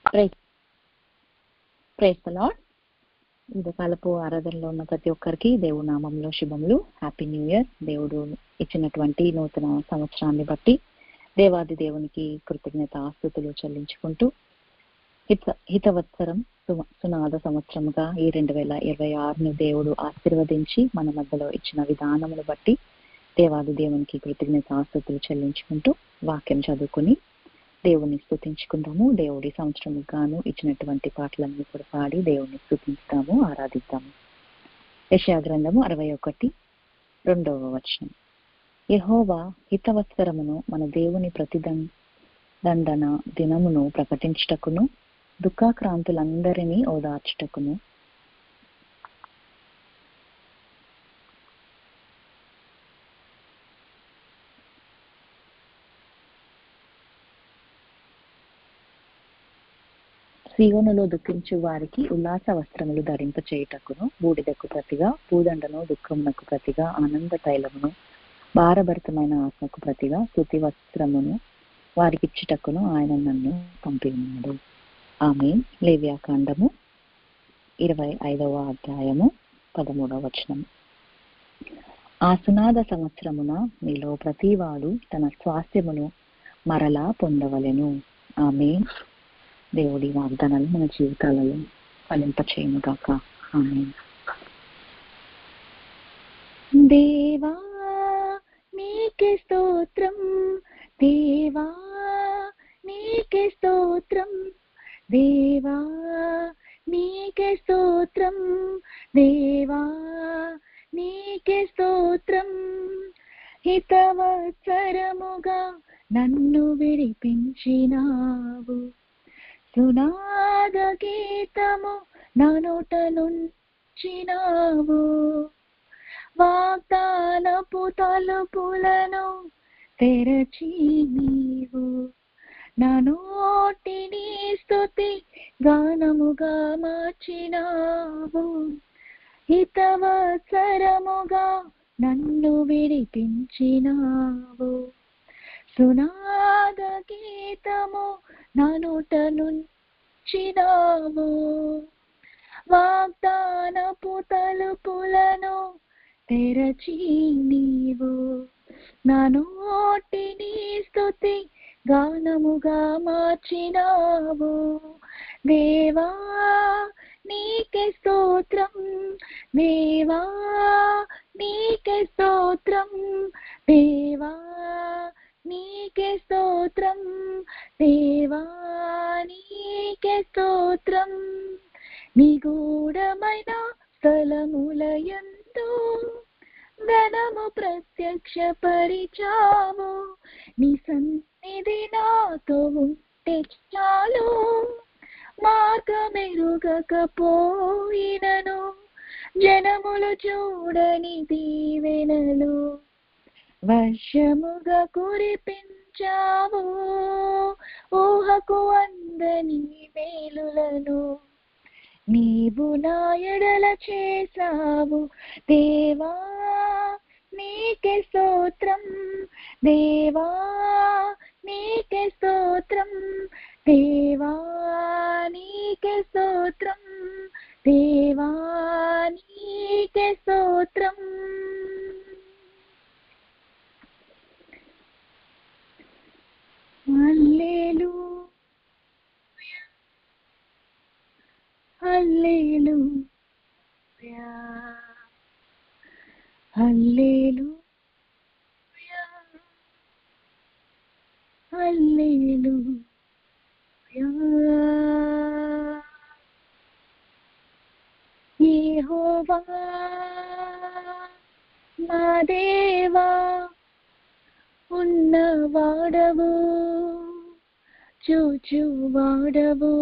Praise praise the lord. ఉదయకాలపు ఆరాధనలో ఉన్న ప్రతి ఒక్కరికి దేవుడి నామంలో శుభములు. Happy new year. దేవుడు ఇచ్చినటువంటి నూతన సంవత్సరాన్ని బట్టి దేవాది దేవునికి కృతజ్ఞత ఆస్తుతులు చెల్లించుకుంటూ హితవత్సరం సునాద సంవత్సరముగా ఈ 2026ను దేవుడు ఆశీర్వదించి మన మధ్యలో ఇచ్చిన విధానమును బట్టి దేవాది దేవునికి కృతజ్ఞత ఆస్తుతులు చెల్లించుకుంటూ వాక్యం చదువుకుని దేవుని స్తుతించుకుందాము. దేవుడి సంవత్సరము గాను ఇచ్చినటువంటి పాటలన్నీ కూడా పాడి దేవుని స్తుతిస్తాము, ఆరాధిద్దాము. యెషయా గ్రంథము 61:2 యెహోవా హితవత్సరమును మన దేవుని ప్రతిదండన దినమును ప్రకటించుటకును దుఃఖాక్రాంతులందరినీ ఓదార్చుటకును సీయోనులో దుఃఖించు వారికి ఉల్లాస వస్త్రములు ధరింప చేయుటకును బూడిదకు ప్రతిగా పూదండను దుఃఖమునకు ప్రతిగా ఆనంద తైలమును భారభరితమైన ఆత్మకు ప్రతిగా స్తుతి వస్త్రమును వారికిచ్చుటకును ఆయన నన్ను పంపి ఉన్నాడు. ఆమేన్. లేవ్యాకాండము 25:13 ఆ సునాద సంవత్సరమున మీలో ప్రతివాడు తన స్వాస్థ్యమును మరలా పొందవలెను. ఆమేన్. దేవుడి వాగ్దానాలు మన జీవితాలలో ఫలింపచేయును గాక. ఆమేన్. దేవా నీకే స్తోత్రం, దేవా నీకే స్తోత్రం, దేవా నీకే స్తోత్రం, దేవా నీకే స్తోత్రం. హితవత్సరముగా నన్ను విడిపించినావు, సునాద గీతము నా నోట నుంచినావు. వాగ్దానపు తలుపులను తెరచి నీవు నా నోటిని స్తుతి గానముగా మార్చినావు. హితవత్సరముగా నన్ను విడిపించినావు, సునాద గీతము నా నోట నుంచినావు. వాగ్దానపు తలుపులను తెరచి నీవు నా నోటిని స్తుతి గానముగా మార్చినావు. దేవా నీకే స్తోత్రం, దేవా నీకే స్తోత్రం, దేవా నీకే స్తోత్రం, దేవా నీకే స్తోత్రం. నిగూఢమైన స్థలములయందు ధనము ప్రత్యక్ష పరిచాము. నీ సన్నిధి నాతో ఉంటే చాలు, మార్గమెరుగకపోయినను జనములు చూడని దీవెనలు వర్షముగా కురిపించావు. ఊహకు అందని మేలులను నీవు నా ఎడల చేసావు. దేవా నీకే స్తోత్రం, దేవా నీకే స్తోత్రం, దేవా నీకే స్తోత్రం, దేవా నీకే స్తోత్రం. హల్లెలూయా, హల్లెలూయా, హల్లెలూయా, హల్లెలూయా. యెహోవా నా దేవా ఉన్నవాడవు, చూచువాడవు,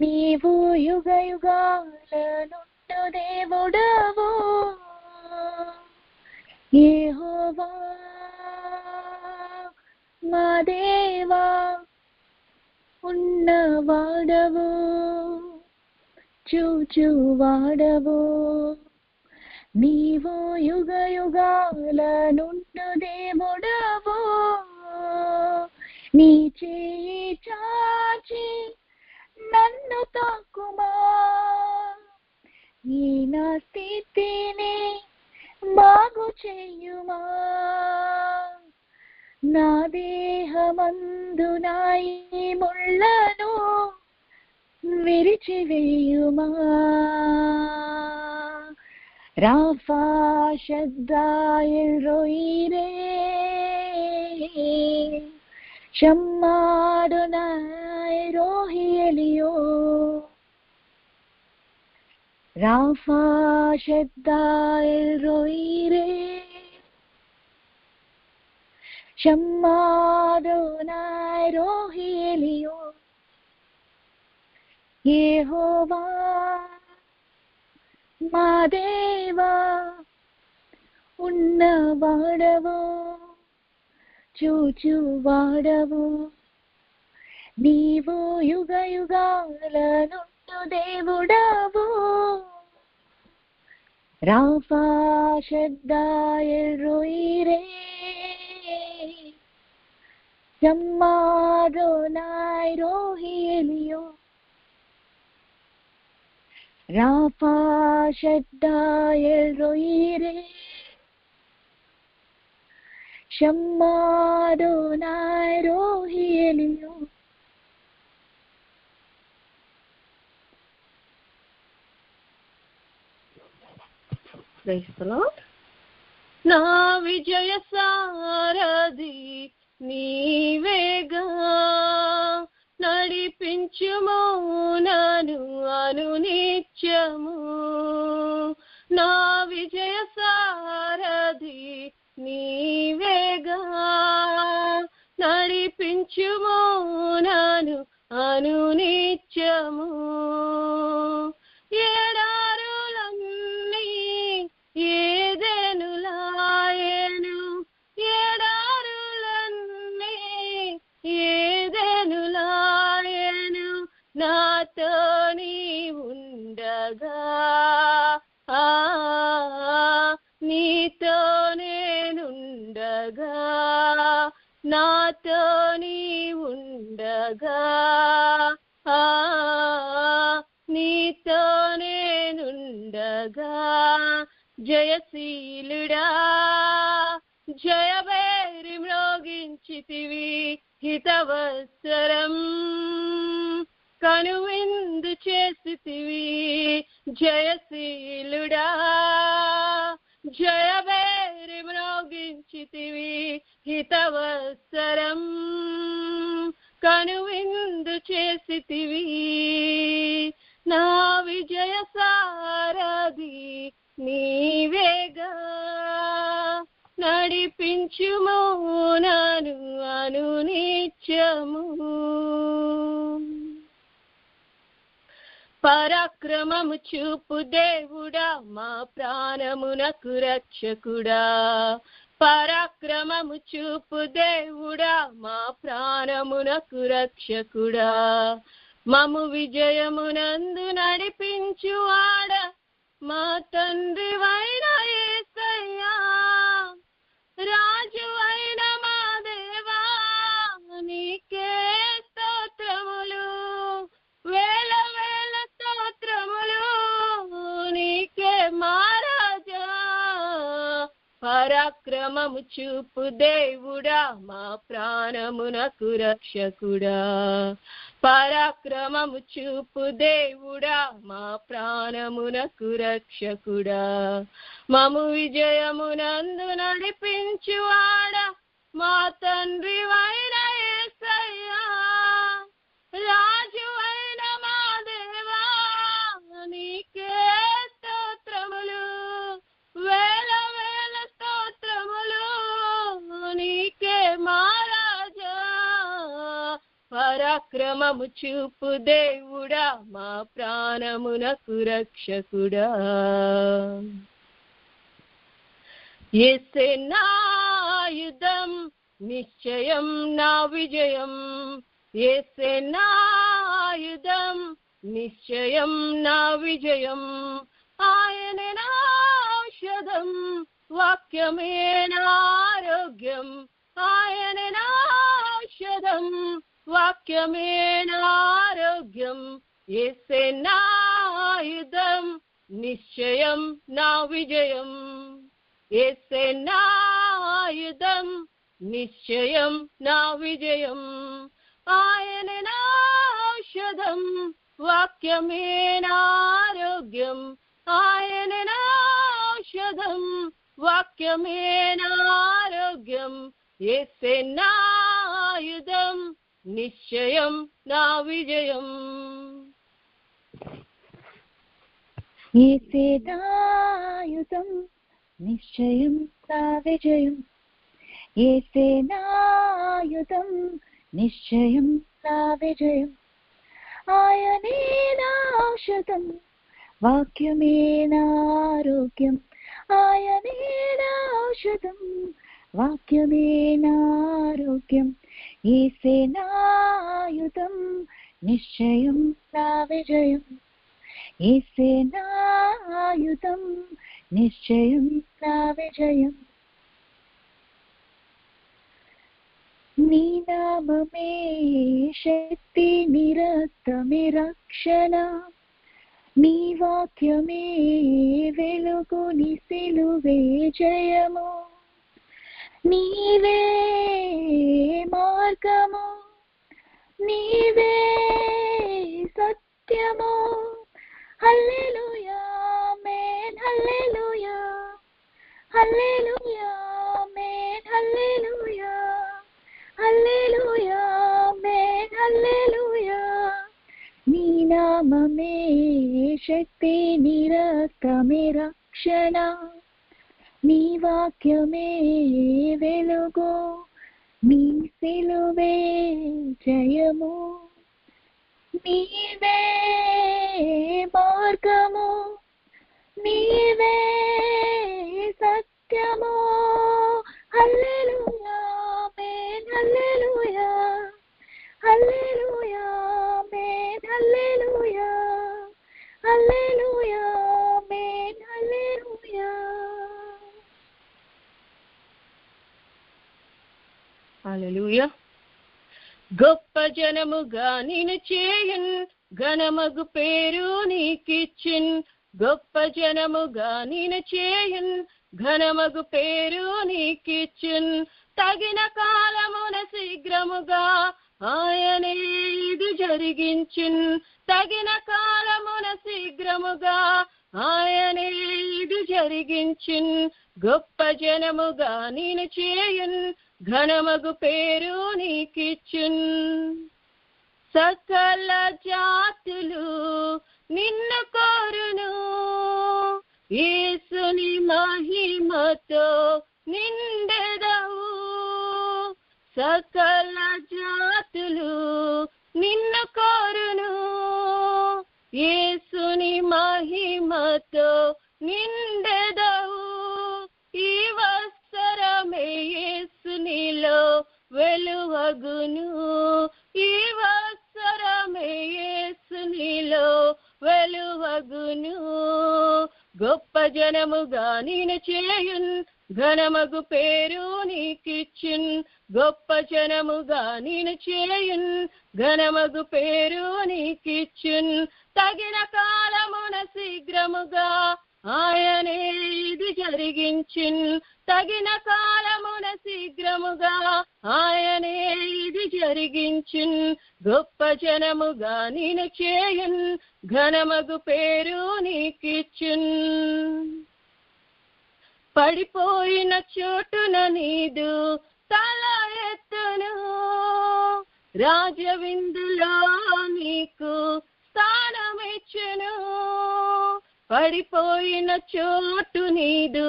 నీవు యుగ యుగాల నుండు దేవుడవు. యెహోవా మా దేవా ఉన్నవాడవు, చూచువాడవు, నీవు యుగ యుగాల నుండు దేవుడవు. నీ చేయి చాచి ఈ నా స్థితిని బాగు చేయుమా, నా దేహమందు నా ఈ ముళ్ళను విరిచివేయుమా. రాఫా షద్దాయల్ రోయిరే షమ్మాడోనాయ్ రోహి ఎలియో. రాఫా షద్దాయల్ రోయిరే షమ్మాడోనాయ్ రోహి ఎలియో. యెహోవా మా దేవా ఉన్నవాడవో చూచువాడవు, నీవు యుగ యుగాల నుండు దేవుడవు. రాఫా షద్దాయల్ రోయిరే షమ్మాడోనాయ్ రోహి ఎలియో. రాఫా షద్దాయల్ రోయిరే షమ్మాడోనాయ్ రోహి ఎలియో. నా విజయ సారథి నీవేగా, నడిపించుము నన్ను అనునిత్యము. నా విజయ సారథి నీవేగా, నడిపించుము నన్ను అనునిత్యము. ఎడారులన్నీ ఏదెనులాయెను, ఎడారులన్నీ ఏదెనులాయెను, నాతో నీ ఉండగా నీతో నేనుండగా, నాతో నీ ఉండగా నీతో నేనుండగా. జయశీలుడా జయభేరి మ్రోగించితివి, హితవత్సరం కనువిందు చేసితివి. జయశీలుడా జయభేరి మ్రోగించితివి, హితవత్సరం కనువిందు చేసితివి. నా విజయ సారథి నీవేగా, నడిపించుము నన్ను అనునిత్యము. పరాక్రమము చూపు దేవుడా మా ప్రాణమునకు రక్షకుడా. పరాక్రమము చూపు దేవుడా మా ప్రాణమునకు రక్షకుడా. మము విజయమునందు నడిపించువాడ మా తండ్రి వైన యేసయ్యా. రాజు అయిన మా దేవా నీకే స్తోత్రములు, వేల వేల స్తోత్రములు నీకే మహారాజా. పరాక్రమము చూపు దేవుడా మా ప్రాణమునకు రక్షకుడా. పరాక్రమము చూపు దేవుడా మా ప్రాణమునకు రక్షకుడా. మము విజయమునందు నడిపించువాడ మా తండ్రి వైన యేసయ్యా. రాజు అయిన మా దేవా నీకే స్తోత్రములు, వేల వేల స్తోత్రములు నీకే మహారాజా. పరాక్రమము చూపు దేవుడా మా ప్రాణమునకు రక్షకుడా. యేసే నా ఆయుధం నిశ్చయం నా విజయం. యేసే నా ఆయుధం నిశ్చయం నా విజయం. ఆయనే నా ఔషధం, వాక్యమే నా ఆరోగ్యం. ఆయనే నా ఔషధం, వాక్యమే నా ఆరోగ్యం. యేసే నా ఆయుధం నిశ్చయం నా విజయం. యేసే నా ఆయుధం, నిశ్చయం నా విజయం. ఆయన నా ఔషధం, వాక్యమే నా ఆరోగ్యం. ఆయన నా ఔషధం, వాక్యమే నా ఆరోగ్యం. యేసే నా ఆయుధం, నిశ్చయం నా విజయం. యేసే నా ఆయుధం, నిశ్చయం నా విజయం. యేసే నా ఆయుధం, నిశ్చయం నా విజయం. ఆయనే నా ఔషధం, వాక్యమే నా ఆరోగ్యం. ఆయనే నా ఔషధం, వాక్యమే నా ఆరోగ్యం. యేసే నా ఆయుధం, నిశ్చయం నా విజయం. యేసే నా ఆయుధం, నిశ్చయం నా విజయం. నీ నామమే శక్తి, నిరక్తమే రక్షణ. నీ వాక్యమే వెలుగు, నీ సిలువే జయము. నీవే మార్గము, నీవే సత్యము. హల్లెలూయా ఆమేన్, హల్లెలూయా హల్లెలూయా ఆమేన్, హల్లెలూయా హల్లెలూయా ఆమేన్, హల్లెలూయా. నీ నామమే శక్తి, నిరక్తమే రక్షణ. నీ వాక్యమే వెలుగు, నీ సిలువే జయము. నీవే మార్గము, నీవే సత్యము. హల్లెలూయా ఆమేన్, హల్లెలూయా హల్లెలూయా ఆమేన్, హల్లెలూయా హల్లెలూయా ఆమేన్, హల్లెలూయా. హల్లెలూయా. గొప్ప జనముగా నిన్ను చేయన్, ఘనమగు పేరు నీకిచ్చిన్. గొప్ప జనముగా నిన్ను చేయన్, ఘనమగు పేరు నీకిచ్చిన్. తగిన కాలమున శీఘ్రముగా ఆయనే ఇది జరిగించిన్. తగిన కాలమున శీఘ్రముగా ఆయనే ఇది జరిగించిన్. గొప్ప జనముగా నిన్ను చేయన్, ఘనమగు పేరు నీకిచ్చిన్. సకల జాతులు నిన్ను కోరును, యేసుని మహిమతో నిండెదవు. సకల జాతులు నిన్ను కోరును, యేసుని మహిమతో నిండెదవు. ఈ వత్సరమే యేసునిలో వెలువగును, ఈ వత్సరమే యేసునిలో వెలువగును. గొప్ప జనముగా నిన్ను చేయున్, ఘనమగు పేరు నీకిచ్చిన్. గొప్ప జనముగా నిన్ను చేయున్, ఘనమగు పేరు నీకిచ్చిన్. తగిన కాలమున శీఘ్రముగా ఆయనే ఇది జరిగించిన్. తగిన కాలమున శీఘ్రముగా ఆయనే ఇది జరిగించిన్. గొప్ప జనముగా నిన్ను చేయున్, ఘనమగు పేరు నీకిచ్చిన్. పడిపోయిన చోటున నీదు తల ఎత్తును, రాజవిందులో నీకు స్థానమిచ్చును. పడిపోయిన చోటు నీదు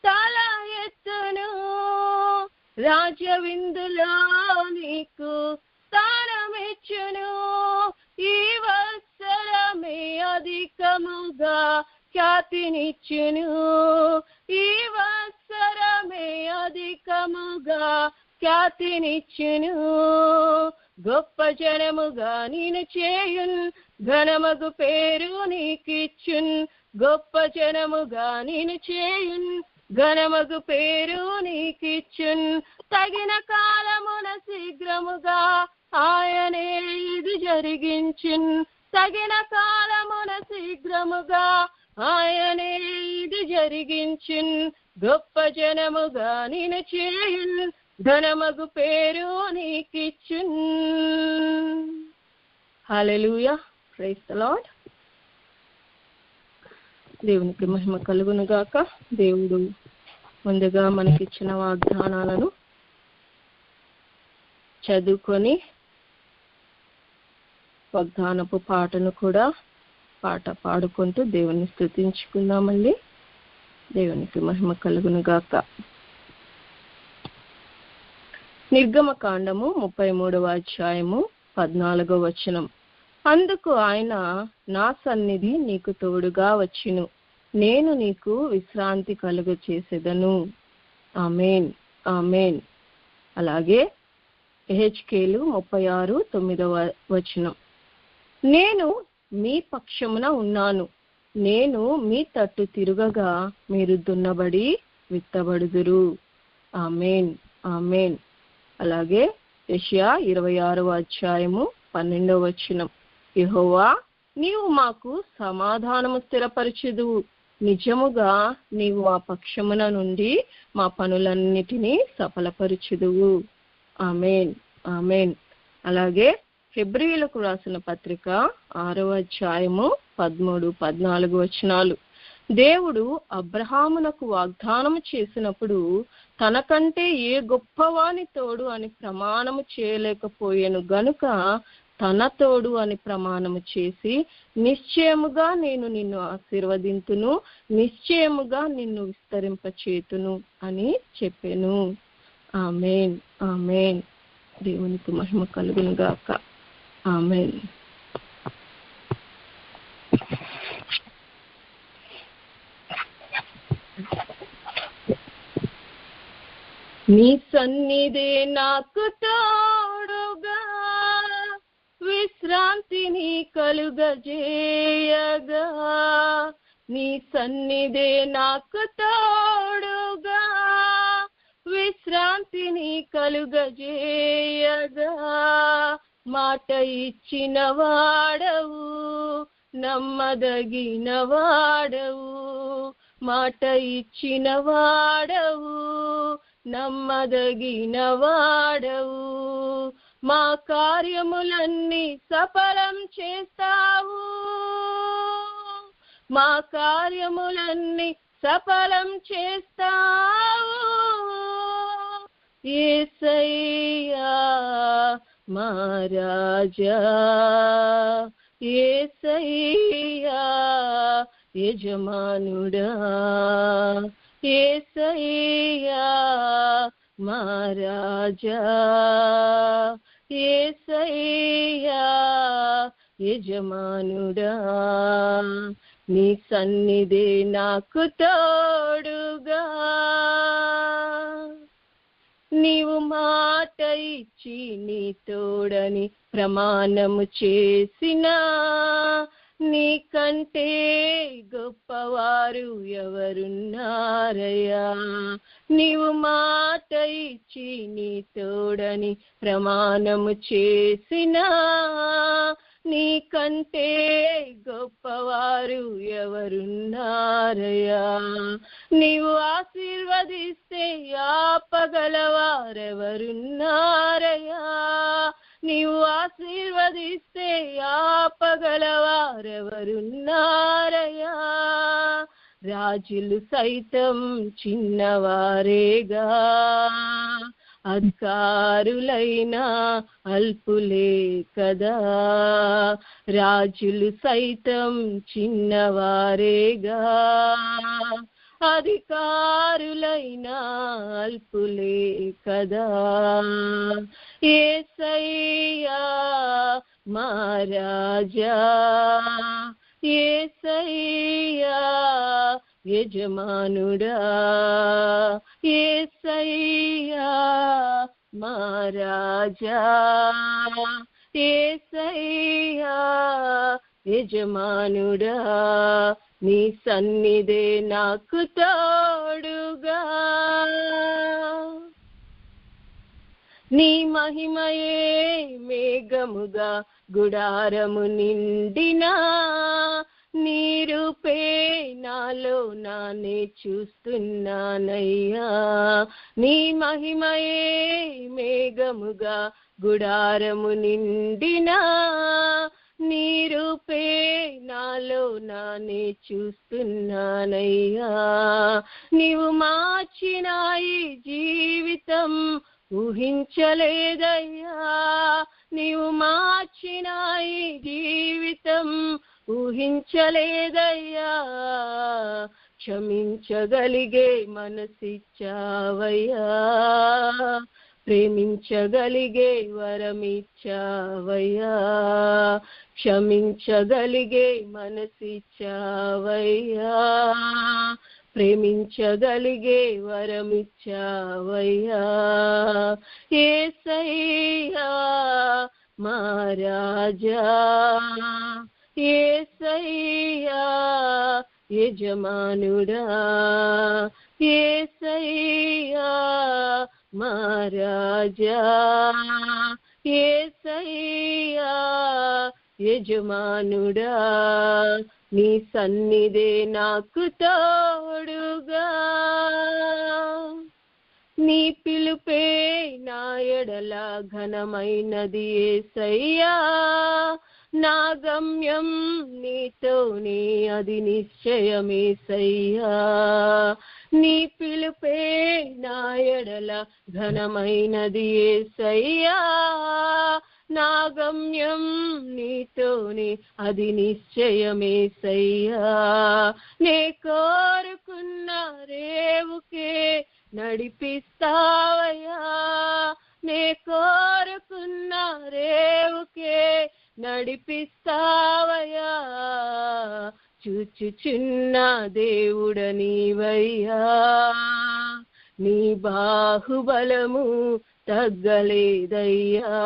తల ఎత్తును, రాజవిందులో నీకు స్థానమిచ్చును. ఈ వత్సరమే అధికముగా ఖ్యాతినిచ్చును, ఈ వత్సరమే అధికముగా ఖ్యాతినిచ్చును. గొప్ప జనముగా నిన్ను చేయున్, ఘనమగు పేరు నీకిచ్చున్. గొప్ప జనముగా నిన్ను చేయున్, ఘనమగు పేరు నీకిచ్చున్. తగిన కాలమున శీఘ్రముగా ఆయనే ఇది జరిగించున్. తగిన కాలమున శీఘ్రముగా ఆయనే ఇది జరిగించున్, గొప్ప జనముగా నిన్ను చేయున్, ఘనమగు పేరు నీకిచ్చున్. హల్లెలూయా, ప్రైజ్ ది లార్డ్. దేవునికి మహిమ కలుగును గాక. దేవుడు ముందుగా మనకిచ్చిన వాగ్దానాలను చదువుకొని వాగ్దానపు పాటను కూడా పాట పాడుకుంటూ దేవుని స్తుతించుకుందామండి. దేవునికి మహిమ కలుగును గాక. నిర్గమకాండము 33వ అధ్యాయము 14వ వచనం. అందుకు ఆయన, నా సన్నిధి నీకు తోడుగా వచ్చును, నేను నీకు విశ్రాంతి కలుగ చేసేదను. ఆమేన్, ఆమేన్. అలాగే యెహెజ్కేలు 36:9వ వచనం. నేను మీ పక్షమున ఉన్నాను, నేను మీ తట్టు తిరుగగా మీరు దున్నబడి విత్తబడుదురు. ఆమేన్, ఆమేన్. అలాగే యెషయా 26వ అధ్యాయము 12వ వచనం. యెహోవా, నీవు మాకు సమాధానము స్థిరపరచుదువు, నిజముగా నీవు మా పక్షమున నుండి మా పనులన్నిటినీ సఫలపరచుదువు. ఆమేన్, ఆమేన్. అలాగే హెబ్రీయులకు రాసిన పత్రిక 6వ అధ్యాయము 13-14 వచనాలు. దేవుడు అబ్రహామునకు వాగ్దానము చేసినప్పుడు తనకంటే ఏ గొప్పవాని తోడు అని ప్రమాణము చేయలేకపోయాను గనుక తన తోడు అని ప్రమాణము చేసి, నిశ్చయముగా నేను నిన్ను ఆశీర్వదింతును, నిశ్చయముగా నిన్ను విస్తరింపచేతును అని చెప్పెను. ఆమేన్, ఆమేన్. దేవునికి మహిమ కలుగును గాక. ఆమేన్. నీ సన్నిధే నాకు తోడుగా విశ్రాంతిని కలుగజేయగా, నీ సన్నిధే నాకు తోడుగా విశ్రాంతిని కలుగజేయగా, మాట ఇచ్చిన వాడవు, నమ్మదగిన వాడవు, మాట ఇచ్చిన వాడవు, నమ్మదగిన వాడవు, మా కార్యములన్నీ సఫలం చేస్తావు, మా కార్యములన్నీ సఫలం చేస్తావు. యేసయ్యా మా రాజా, యేసయ్యా యజమానుడా, యేసయ్యా మా రాజా, యేసయ్యా యజమానుడా, నీ సన్నిధే నాకు తోడుగా. నీవు మాట ఇచ్చి నీ తోడని ప్రమాణము చేసినా, నీకంటే గొప్పవారు ఎవరున్నారయ్యా. నీవు మాట ఇచ్చి నీ తోడని ప్రమాణము చేసినా, నీకంటే గొప్పవారు ఎవరున్నారయ్యా. నీవు ఆశీర్వదిస్తే ఆపగలవారెవరున్నారయ్యా. నీవు ఆశీర్వదిస్తే ఆపగలవారెవరున్నారయ్యా. రాజులు సైతం చిన్నవారేగా, అధికారులైనా అల్పులే కదా. రాజులు సైతం చిన్నవారేగా, అధికారులైనా అల్పులే కదా. యేసయ్యా మా రాజా, యేసయ్యా యజమానుడా, యేసయ్యా మా రాజా, యేసయ్యా యజమానుడా, నీ సన్నిధే నాకు తోడుగా. నీ మహిమయే మేఘముగా గుడారము నిండినా, నీరుపే నాలో నానే చూస్తున్నానయ్యా. నీ మహిమయే మేఘముగా గుడారము నిండినా, నీరుపే నాలో నానే చూస్తున్నానయ్యా. నీవు మార్చిన ఈ జీవితం ఊహించలేదయ్యా. నీవు మార్చిన ఈ జీవితం ఊహించలేదయ్యా. క్షమించగలిగే మనసిచ్చావయ్యా. ప్రేమించగలిగే వరమిచ్చావయ్యా. క్షమించగలిగే మనసిచ్చావయ్యా. ప్రేమించగలిగే వరమిచ్చావయ్యా. యేసయ్యా మా రాజా, యేసయ్యా యజమానుడా, యేసయ్యా మా రాజా, యేసయ్యా యజమానుడా. నీ సన్నిధే నాకు తోడుగా, నీ పిలుపే నా ఎడల ఘనమైనది యేసయ్యా. నా గమ్యం నీతోనే అది నిశ్చయమేసయ్యా. నీ పిలుపే నా ఎడల ఘనమైనది యేసయ్యా. నా గమ్యం నీతోనే అది నిశ్చయమేసయ్యా. నే కోరుకున్న రేవుకే నడిపిస్తావయ్యా. నే కోరుకున్న రేవుకే నడిపిస్తావయ్యా. చూచుచున్న దేవుడ నీవయ్యా. నీ బాహుబలము తగ్గలేదయ్యా.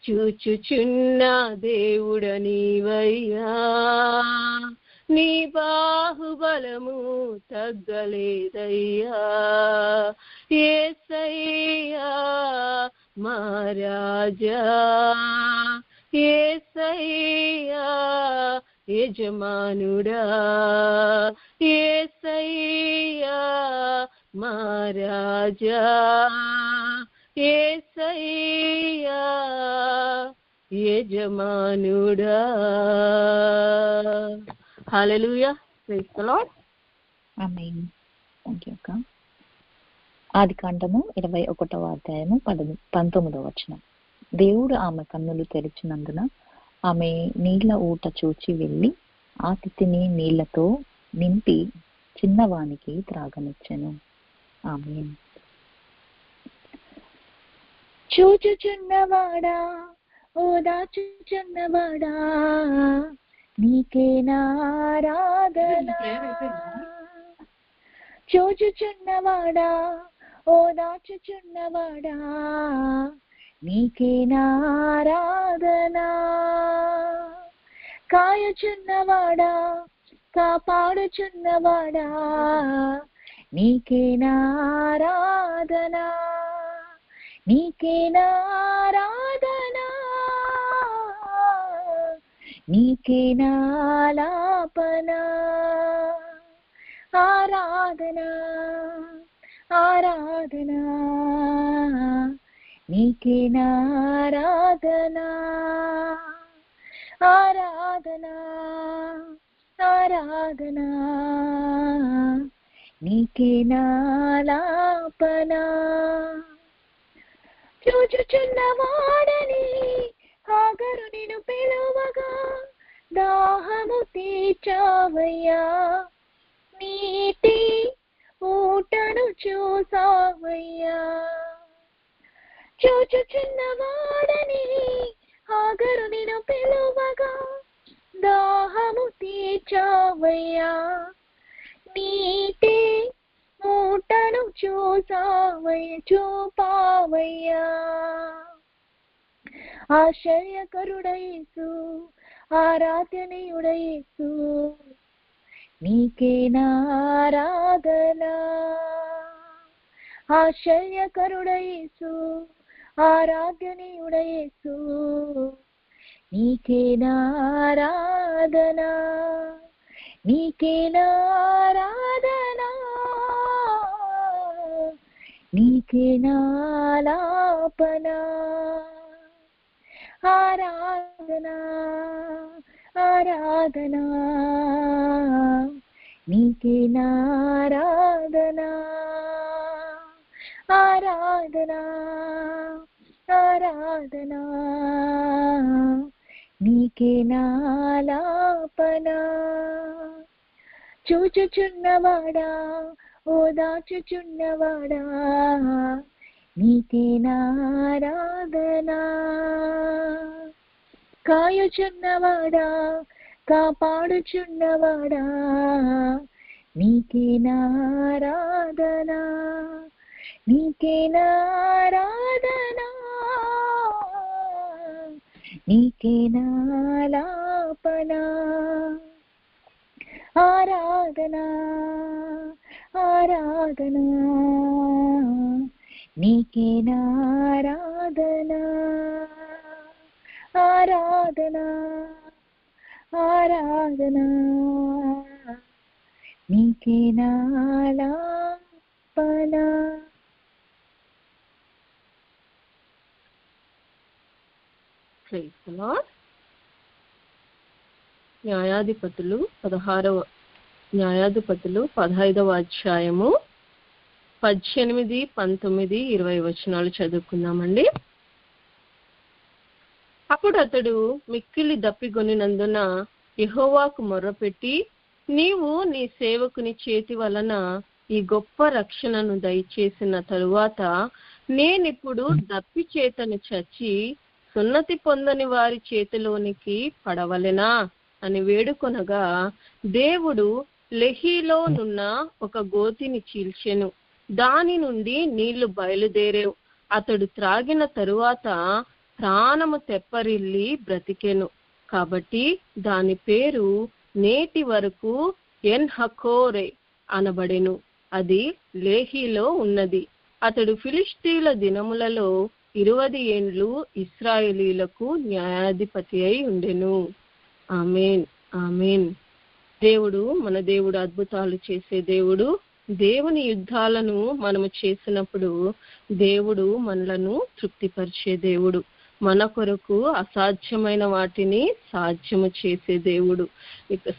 చూచుచున్న దేవుడ నీవయ్యా. నీ బాహుబలము తగ్గలేదయ్యా. యేసయ్యా మా రాజా, యేసయ్యా యజమానుడా, యేసయ్యా మా రాజా, యేసయ్యా యజమానుడా. హల్లెలూయా. Praise the Lord. ఆమేన్. థాంక్యూ అక్క. ఆదికాండము 21వ అధ్యాయము 19వ వచనం. దేవుడు ఆమె కన్నులు తెరిచినందున ఆమె నీళ్ల ఊట చూచి వెళ్ళి ఆ తిత్తిని నీళ్లతో నింపి చిన్నవానికి త్రాగనిచ్చెను. ఆమేన్. చూచుచున్నవాడా, ఓదాచుచున్నవాడా, నీకే నారాధన. చూచుచున్నవాడా, ఓదాచుచున్నవాడా, నీకే నారాధన. కాయుచున్నవాడా, కాపాడుచున్నవాడా, నీకే నారాధన. నీకే నారాధన, నీకే నాలాపన. ఆరాధన ఆరాధన, నీకే నారాధన. ఆరాధన ఆరాధన, నీకే నాలాపన. చూచుచున్నవాడని హాగరు నిన్ను పిలువగా దాహము తీర్చావయ్యా. నీటి ఊటను చూసావయ్యా. చూచుచున్నవాడని హాగరు నిన్ను పిలువగా దాహము తీర్చావయ్యా. నీటి ఊటను చూపావయ్యా. ఆశ్చర్యకరుడయేసు, ఆరాధనీయుడయేసు, నీకే నారాధన. ఆశ్చర్యకరుడయేసు, ఆరాధనీయుడయేసు, నీకే నారాధనా, నీకే నారాధనా, నీకే నాలాపనా. ఆరాధనా ఆరాధనా, నీకే నారాధనా. ఆరాధనా ఆరాధనా, నీకే నాలాపనా. చూచుచున్నవాడా, ఓదాచుచున్నవాడా, నీకే నారాధనా. కాయుచున్నవాడా, కాపాడుచున్నవాడా, నీకే నారాధనా. నీకే నారాధనా, నీకే నాలాపనా. ఆరాధనా ఆరాధనా, నీకే నారాధనా. ఆరాధనా ఆరాధనా, నీకే నాలాపనా. Praise the lord. న్యాయాధిపతులు 15వ అధ్యాయము 18, 19, 20 వచనాలు చదువుకుందామండి. అప్పుడు అతడు మిక్కిలి దప్పిగొనినందున యెహోవాకు మొర్రపెట్టి, నీవు నీ సేవకుని చేతి వలన ఈ గొప్ప రక్షణను దయచేసిన తరువాత నేనిప్పుడు దప్పి చేతను చచ్చి సున్నతి పొందని వారి చేతిలోనికి పడవలెనా అని వేడుకొనగా, దేవుడు లెహీలోనున్న ఒక గోతిని చీల్చెను. దాని నుండి నీళ్లు బయలుదేరేవు. అతడు త్రాగిన తరువాత ప్రాణము తెప్పరిల్లి బ్రతికెను. కాబట్టి దాని పేరు నేటి వరకు ఎన్హకోరే అనబడెను. అది లేహీలో ఉన్నది. అతడు ఫిలిష్తీయుల దినములలో 20 ఏండ్లు ఇశ్రాయేలీలకు న్యాయాధిపతి అయి ఉండెను. ఆమేన్ ఆమేన్. దేవుడు, మన దేవుడు అద్భుతాలు చేసే దేవుడు. దేవుని యుద్ధాలను మనము చేసినప్పుడు దేవుడు మనలను తృప్తిపరిచే దేవుడు. మన కొరకు అసాధ్యమైన వాటిని సాధ్యము చేసే దేవుడు.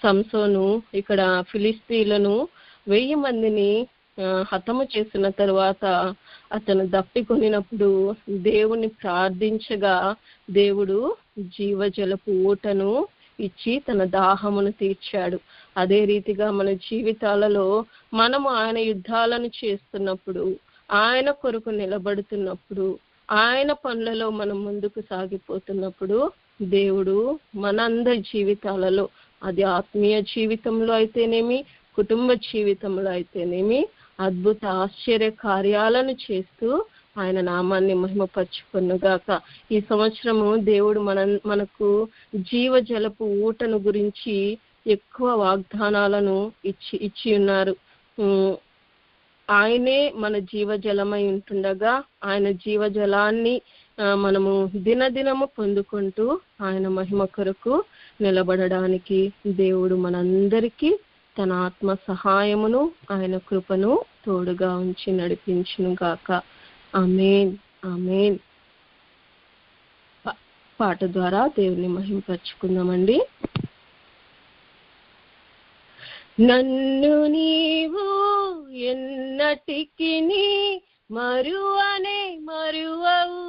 సంసోను ఇక్కడ ఫిలిష్తీయులను 1000 మందిని హతము చేసిన తరువాత అతను దప్పికొనినప్పుడు దేవుని ప్రార్థించగా దేవుడు జీవజలపు ఊటను ఇచ్చి తన దాహమును తీర్చాడు. అదే రీతిగా మన జీవితాలలో మనము ఆయన యుద్ధాలను చేస్తున్నప్పుడు, ఆయన కొరకు నిలబడుతున్నప్పుడు, ఆయన పనులలో మనం ముందుకు సాగిపోతున్నప్పుడు దేవుడు మనందరి జీవితాలలో, అది ఆత్మీయ జీవితంలో అయితేనేమి, కుటుంబ జీవితంలో అయితేనేమి, అద్భుత ఆశ్చర్య కార్యాలను చేస్తూ ఆయన నామాన్ని మహిమపరచుకొనుగాక. ఈ సంవత్సరము దేవుడు మనకు జీవజలపు ఊటను గురించి ఎక్కువ వాగ్దానాలను ఇచ్చి ఉన్నారు. ఆయనే మన జీవజలమై ఉంటుండగా ఆయన జీవజలాన్ని మనము దినదినము పొందుకుంటూ ఆయన మహిమ కొరకు నిలబడడానికి దేవుడు మనందరికీ తన ఆత్మ సహాయమును ఆయన కృపను తోడుగా ఉంచి నడిపించును గాక. ఆమేన్ ఆమేన్. పాట ద్వారా దేవుని మహిమపరచుకుందామండి. నన్ను నీవు ఎన్నటికి మరువవు,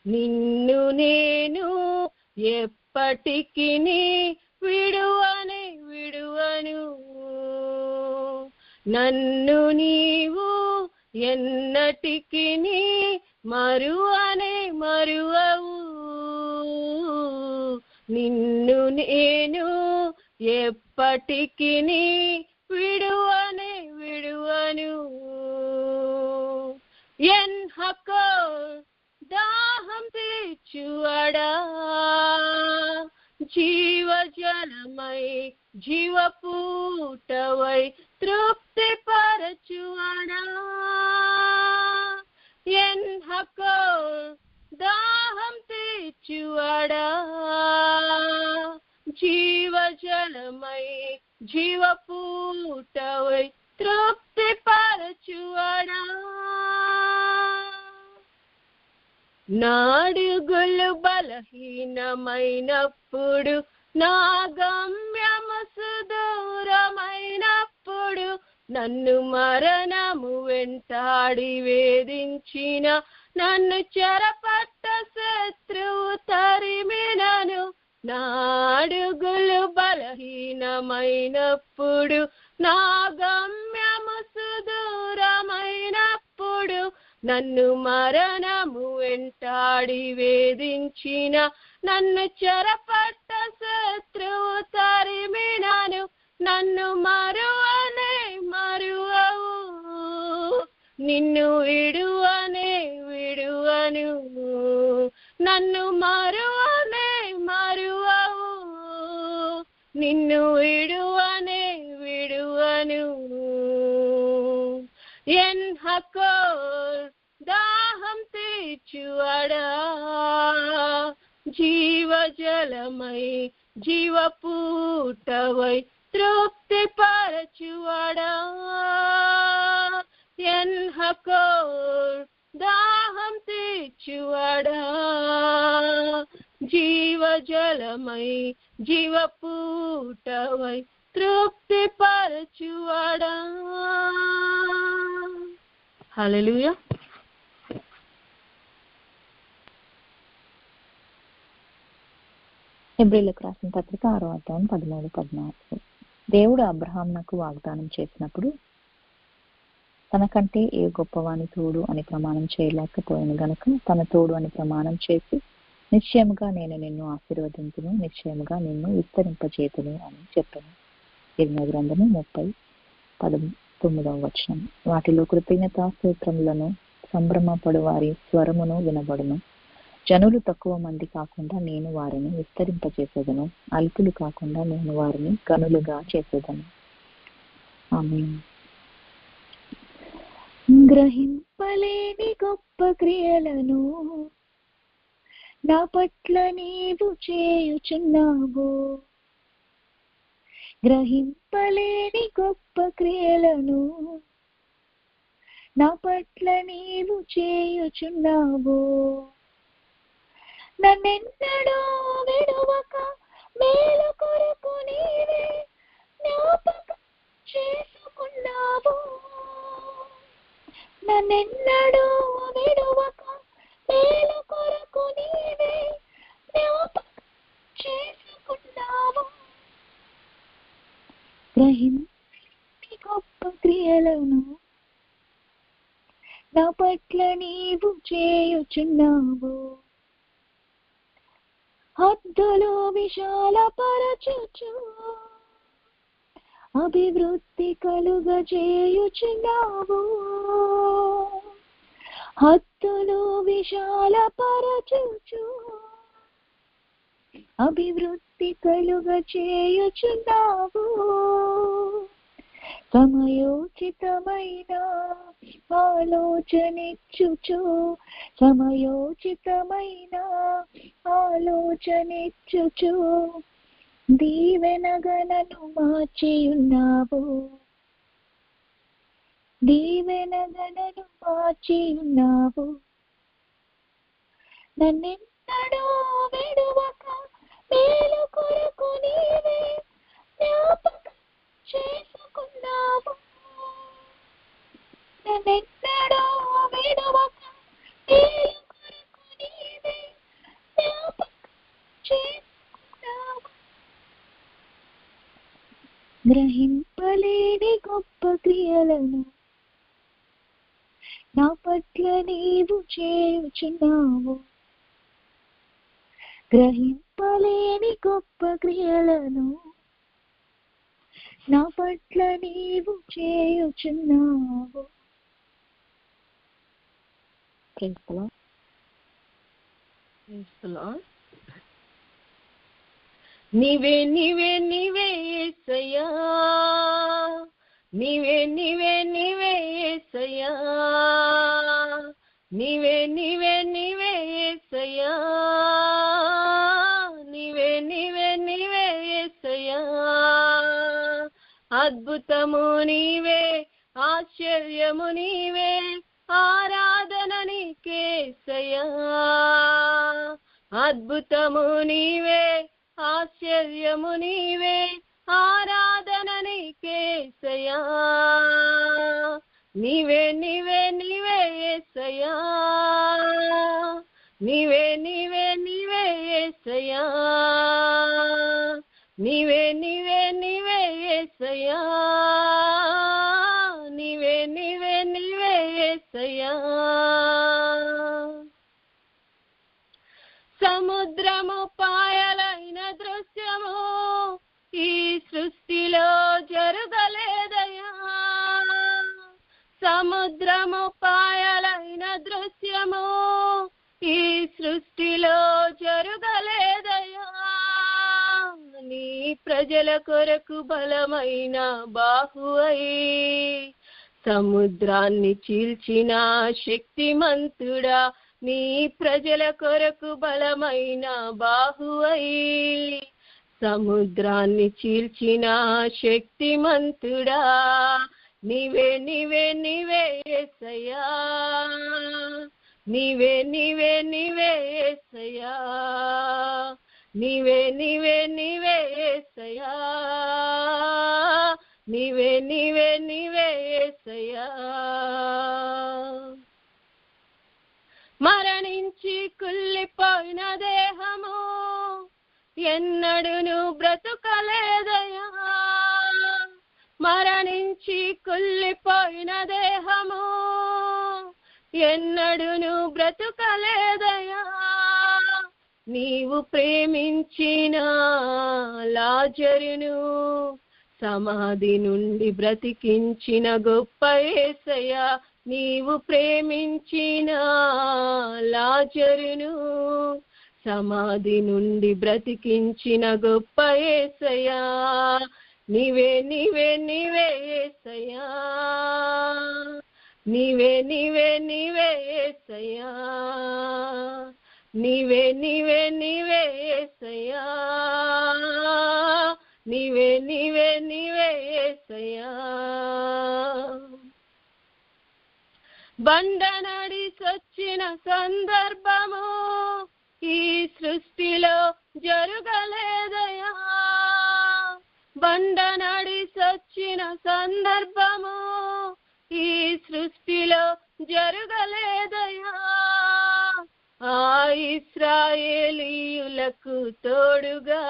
నిన్ను నేను ఎప్పటికి విడువను. నన్ను నీవు ఎన్నటికి మరువవు, నిన్ను నేను ఎప్పటికి విడువను. ఎన్హకో దాహం తీర్చువాడా, జీవజలమై జీవపూటవై తృప్తి పరచువాడా. ఎన్హకో దాహం తీర్చువాడా, తీర్చువాడా జీవజలమై జీవపూటవై తృప్తి పరచువాడా నాడుగులు బలహీనమైనప్పుడు నా గమ్యము సుదూరమైనప్పుడు నన్ను మరణము వెంటాడి వేధించిన నన్ను చెరపట్ట శత్రువు తరిమినను నాడుగులు బలహీనమైనప్పుడు నా గమ్యము సుదూరమైనప్పుడు నన్ను మరణము వెంటాడి వేధించిన నన్ను చెరపట్ట శత్రువు తరిమినను నన్ను మరువనే మరువవు నిన్ను విడువనే విడువను నన్ను మరువనే మరువవు నిన్ను విడువనే విడువను ఎన్ హకోర్ దాహం తీర్చువాడా జీవజలమై జీవపూటవై తృప్తి పరచువాడా ఎన్ హకోర్ దాహం తీర్చువాడా జీవజలమై జీవపూటవై తృప్తి పరచువాడా హల్లెలూయా. హెబ్రీయులకు రాసిన పత్రిక 6వ అధ్యాయం 13-14. దేవుడు అబ్రహామునకు వాగ్దానం చేసినప్పుడు తనకంటే ఏ గొప్పవాని తోడు అని ప్రమాణం చేయలేకపోయాను గనుక తన తోడు అని ప్రమాణం చేసి నిశ్చయముగా నేను నిన్ను ఆశీర్వదించును నిశ్చయముగా నిన్ను విస్తరింపచేతును అని చెప్పాను. ఇర్మీయా గ్రంథము 30:19. వాటిలో కృతజ్ఞతాస్తోత్రములను సంభ్రమపడు వారి స్వరమును వినబడును. జనులు తక్కువ మంది కాకుండా నేను వారిని విస్తరింపచేసేదను, అల్పులు కాకుండా నేను వారిని గనులుగా చేసేదను. ఆమేన్. గ్రహింపలేని గొప్ప క్రియలను నా పట్ల నీవు చేయుచున్నావు. గ్రహింపలేని గొప్ప క్రియలను నా పట్ల నీవు చేయుచున్నావు. నన్నెన్నడూ విడువక మేలు కొరకు నీవే జ్ఞాపకం చేసుకున్నావు. నన్నెన్నడూ విడువక మేలు కొరకు నీవే జ్ఞాపకం చేసుకున్నావు. గ్రహింపలేని గొప్ప క్రియలను నా పట్ల నీవు చేయుచున్నావు. హద్దులు విశాలపరచుచు అభివృద్ధి కలుగజేయుచున్నావు. హద్దులు విశాలపరచుచు అభివృద్ధి కలుగజేయుచున్నావు. సమయోచితమైన ఆలోచనిచ్చుచు సమయోచితమైన ఆలోచనిచ్చుచు దీవెనగనను మార్చియున్నావు. దీవెనగనను మార్చియున్నావు. నన్నెన్నడూ విడువక మేలు కొరకు నీవే జ్ఞాపకం చేసుకున్నావు. నన్నెన్నడూ విడువక మేలు కొరకు నీవే జ్ఞాపకం చేసుకున్నావు. గ్రహింపలేని గొప్ప క్రియలను నా పట్ల నీవు చేయుచున్నావు. గ్రహింపలేని గొప్ప క్రియలను నా పట్ల నీవు చేయుచున్నావు. నీవే నీవే నీవే యేసయ్యా, నీవే నీవే నీవే యేసయ్యా, నీవే నీవే నీవే యేసయ్యా, అద్భుతము నీవే, ఆశ్చర్యము నీవే, ఆరాధన నీకేసయ్యా. అద్భుతము నీవే, ఆశ్చర్యము నీవే, ఆరాధన నీకేసయ్యా. నీవే నీవే నీవే యేసయ్యా, నీవే నీవే నీవే యేసయ్యా, నీవే నీవే నీవే యేసయ్యా, నీవే నీవే నీవే యేసయ్యా. సముద్రము పాయలైన దృశ్యము ఈ సృష్టిలో జరగలేదయా. సముద్రము పాయలైన దృశ్యము ఈ సృష్టిలో జరగలేదయా. నీ ప్రజల కొరకు బలమైన బాహువై సముద్రాన్ని చీల్చిన శక్తిమంతుడా, నీ ప్రజల కొరకు బలమైన బాహువై సముద్రాన్ని చీల్చిన శక్తిమంతుడా, నీవే నీవే నీవే యేసయ్యా, నీవే నీవే నీవే యేసయ్యా, నీవే నీవే నీవే యేసయ్యా, నీవే నీవే నీవే యేసయ్యా. మరణించి కుళ్ళిపోయిన దేహము ఎన్నడును బ్రతుకలేదయా. మరణించి కుళ్ళిపోయిన దేహము ఎన్నడును బ్రతుకలేదయా. నీవు ప్రేమించిన లాజరును సమాధి నుండి బ్రతికించిన గొప్ప యేసయ్యా. నీవు ప్రేమించిన లాజరును సమాధి నుండి బ్రతికించిన గొప్ప యేసయ్యా. నీవే నీవే నీవే యేసయ్యా, నీవే నీవే నీవే యేసయ్యా, నీవే నీవే నీవే యేసయ్యా, నీవే నీవే నీవే యేసయ్యా. బండనడి సొచ్చిన సందర్భము ఈ సృష్టిలో జరగలేదయా. బండనడి సొచ్చిన సందర్భము ఈ సృష్టిలో జరగలేదయా. ఆ ఇశ్రాయేలీయులకు తోడుగా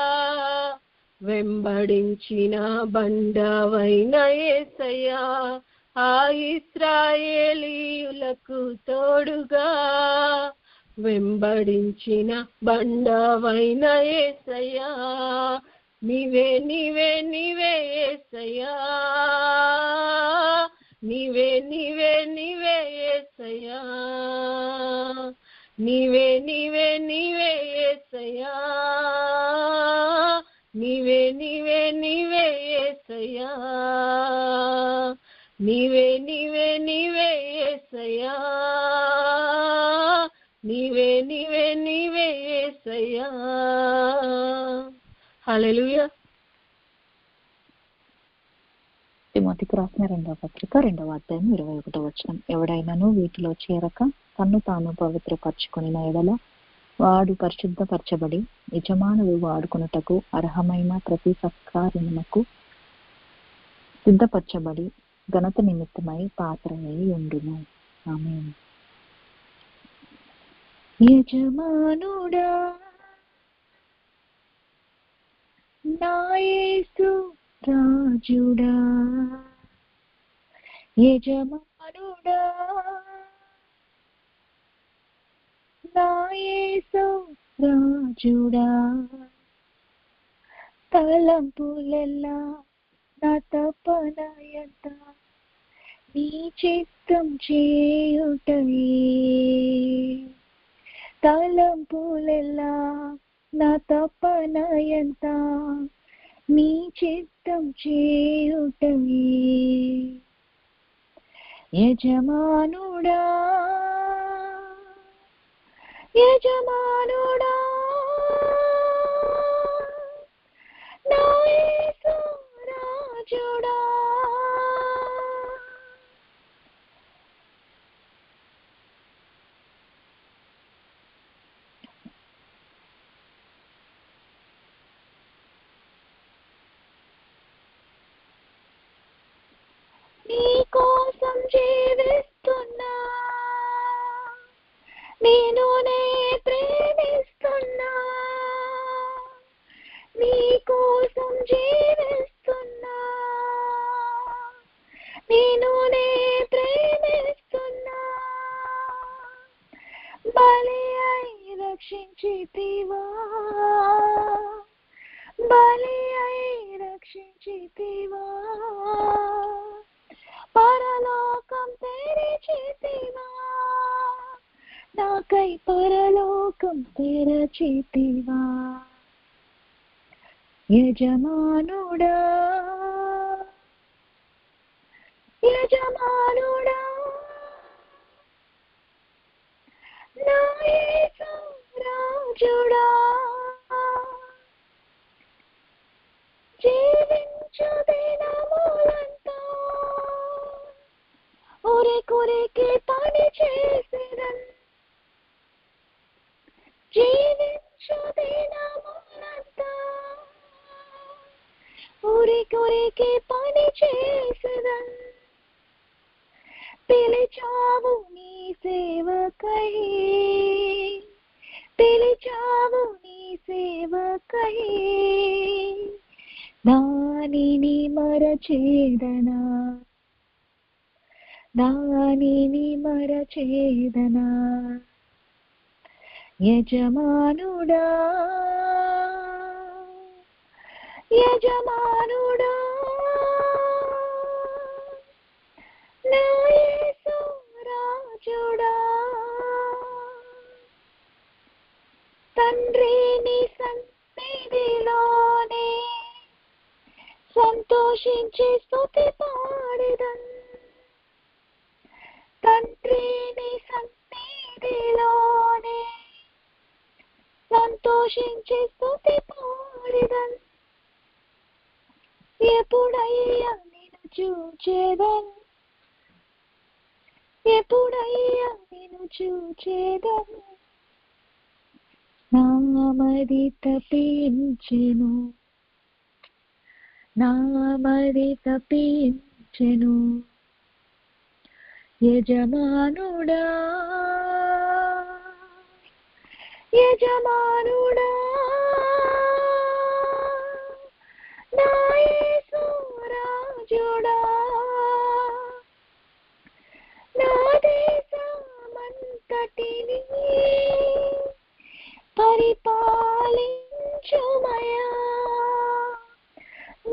వెంబడించిన బండవైన యేసయ్యా. ఆ ఇశ్రాయేలీయులకు తోడుగా వెంబడించిన బండవైన యేసయ్యా. నీవే నీవే నీవే యేసయ్యా, నీవే నీవే నీవే యేసయ్యా, నీవే నీవే నీవే యేసయ్యా, నీవే నీవే నీవే యేసయ్యా, నీవే నీవే నీవే యేసయ్యా, నీవే నీవే నీవే యేసయ్యా. హల్లెలూయా. తిమోతికి రాసిన 2వ పత్రిక 2వ అధ్యాయం 21వ వచనం. ఎవడైనాను వీటిలో చేరక తన్ను తాను పవిత్రపరచుకొనిన ఎడల వాడు పరిశుద్ధపరచబడి యజమానుడు వాడుకొనుటకు అర్హమైన ప్రతి సత్కార్యమునకు సిద్ధపరచబడి ఘనత నిమిత్తమై పాత్రమై ఉండును. ఆమేన్. యజమానుడా నా యేసు రాజుడా, యజమానుడా నా యేసు రాజుడా, తలంపులెల్లా నా తపనయంత నీ చిత్తం చేయుటయే. తలంపులెల్లా నా తపనయంత నీ చిత్తం చేయుటయే. యజమానుడా యజమానుడా నా యేసు రాజుడా, జీవిస్తున్నా, నేనునే ప్రేమిస్తున్నా, నీ కోసం జీవిస్తున్నా, నేనునే ప్రేమిస్తున్నా. బలి అయి రక్షించితివా, బలి అయి రక్షించితివా, పరలోకం తెరచితివా, నాకై పరలోకం తెరచితివా. యజమానుడా, యజమానుడా, నా యేసు రాజుడా, జీవించు దినములంతా ఉరికురికి పని చేసిరన్, జీవించు దినములంతా ఉరికురికి పని చేసిరన్. పిలిచావు నీ సేవకై, పిలిచావు నీ సేవకై, దానిని మరచేదనా, దానిని మరచేదనా. యజమానుడా, యజమానుడా, నా యేసు రాజుడా, తండ్రి నీ సన్నిధిలోనే సంతోషించి స్తుతి పాడెదన్, తండ్రి నీ సన్నిధిలోనే సంతోషించి స్తుతి పాడెదన్. ఎప్పుడయ్యా నిన్ను చూచేదన్, ఎప్పుడయ్యా నిన్ను చూచేదన్, నామది తప్పించెను, నామది తప్పించెను. యజమానుడా, యజమానుడా, నా యేసు రాజుడా, నా దేశమంతటిని పరిపాలించుమయా,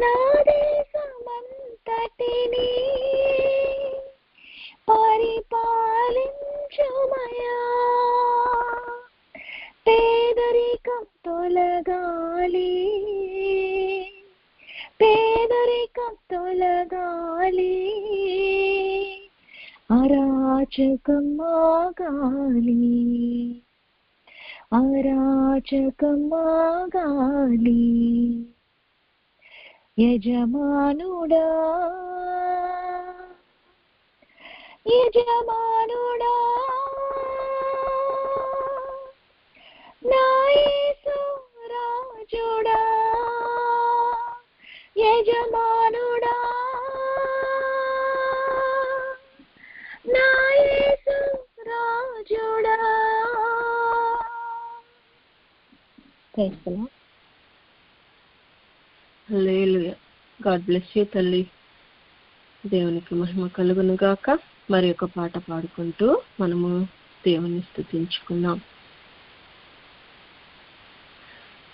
నా దేశమంతటిని పరిపాలించుమయా. పేదరికం తొలగాలి, పేదరికం తొలగాలి, అరాచకం ఆగాలి, అరాచకం ఆగాలి. యజమానుడా, యజమానుడా, నా యేసు రాజుడా, యజమానుడా, నా యేసు రాజుడా. హల్లెలూయా. గాడ్ బ్లెస్ యూ తల్లి. దేవునికి మహిమ కలుగును గాక. మరి ఒక పాట పాడుకుంటూ మనము దేవుని స్తుతించుకుందాం.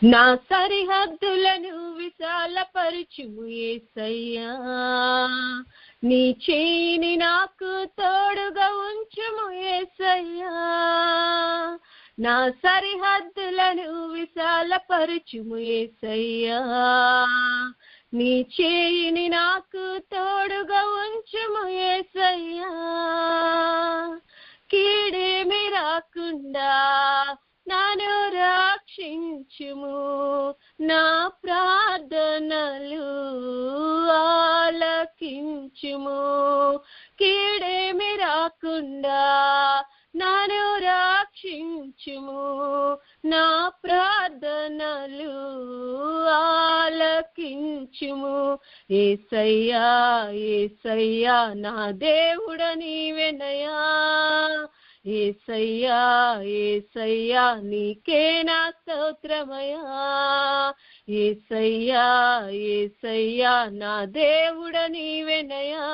నా సరిహద్దులను విశాలపరచుము యేసయ్యా, నీ చేయిని నాకు తోడుగా ఉంచుము యేసయ్యా, నా సరిహద్దులను విశాలపరచుము యేసయ్యా, నీ చేయిని నాకు తోడుగా ఉంచుము యేసయ్యా, కీడేమి రాకుండా నన్ను రక్షించుము, నా ప్రార్థనలు ఆలకించుము, కీడేమి రాకుండా నన్ను రక్షించుము, ఆలకించుము, నా ప్రార్థనలు ఆలకించుము. యేసయ్యా యేసయ్యా నా దేవుడ నీవెనయా, యేసయ్యా యేసయ్యా నీకే నా స్తోత్రమయా, యేసయ్యా యేసయ్యా నా దేవుడ నీవెనయా,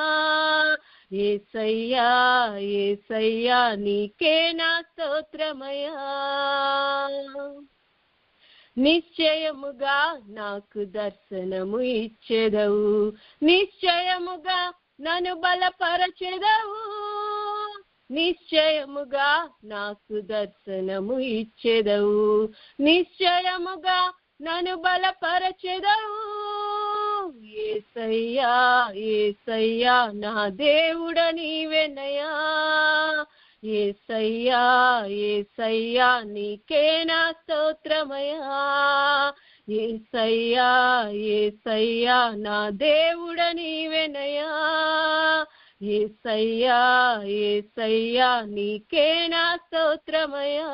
యేసయ్యా యేసయ్యా నీకే నా స్తోత్రమయా. నిశ్చయముగా నాకు దర్శనము ఇచ్చెదవు, నిశ్చయముగా నన్ను బలపరచెదవు, నిశ్చయముగా నాకు దర్శనము ఇచ్చెదవు, నిశ్చయముగా నన్ను బలపరచెదవు. యేసయ్యా యేసయ్యా నా దేవుడ నీవెనయా, యేసయ్యా యేసయ్యా నీకే నా స్తోత్రమయా, యేసయ్యా యేసయ్యా నా దేవుడ నీవెనయా, యేసయ్యా యేసయ్యా నీకే నా స్తోత్రమయా.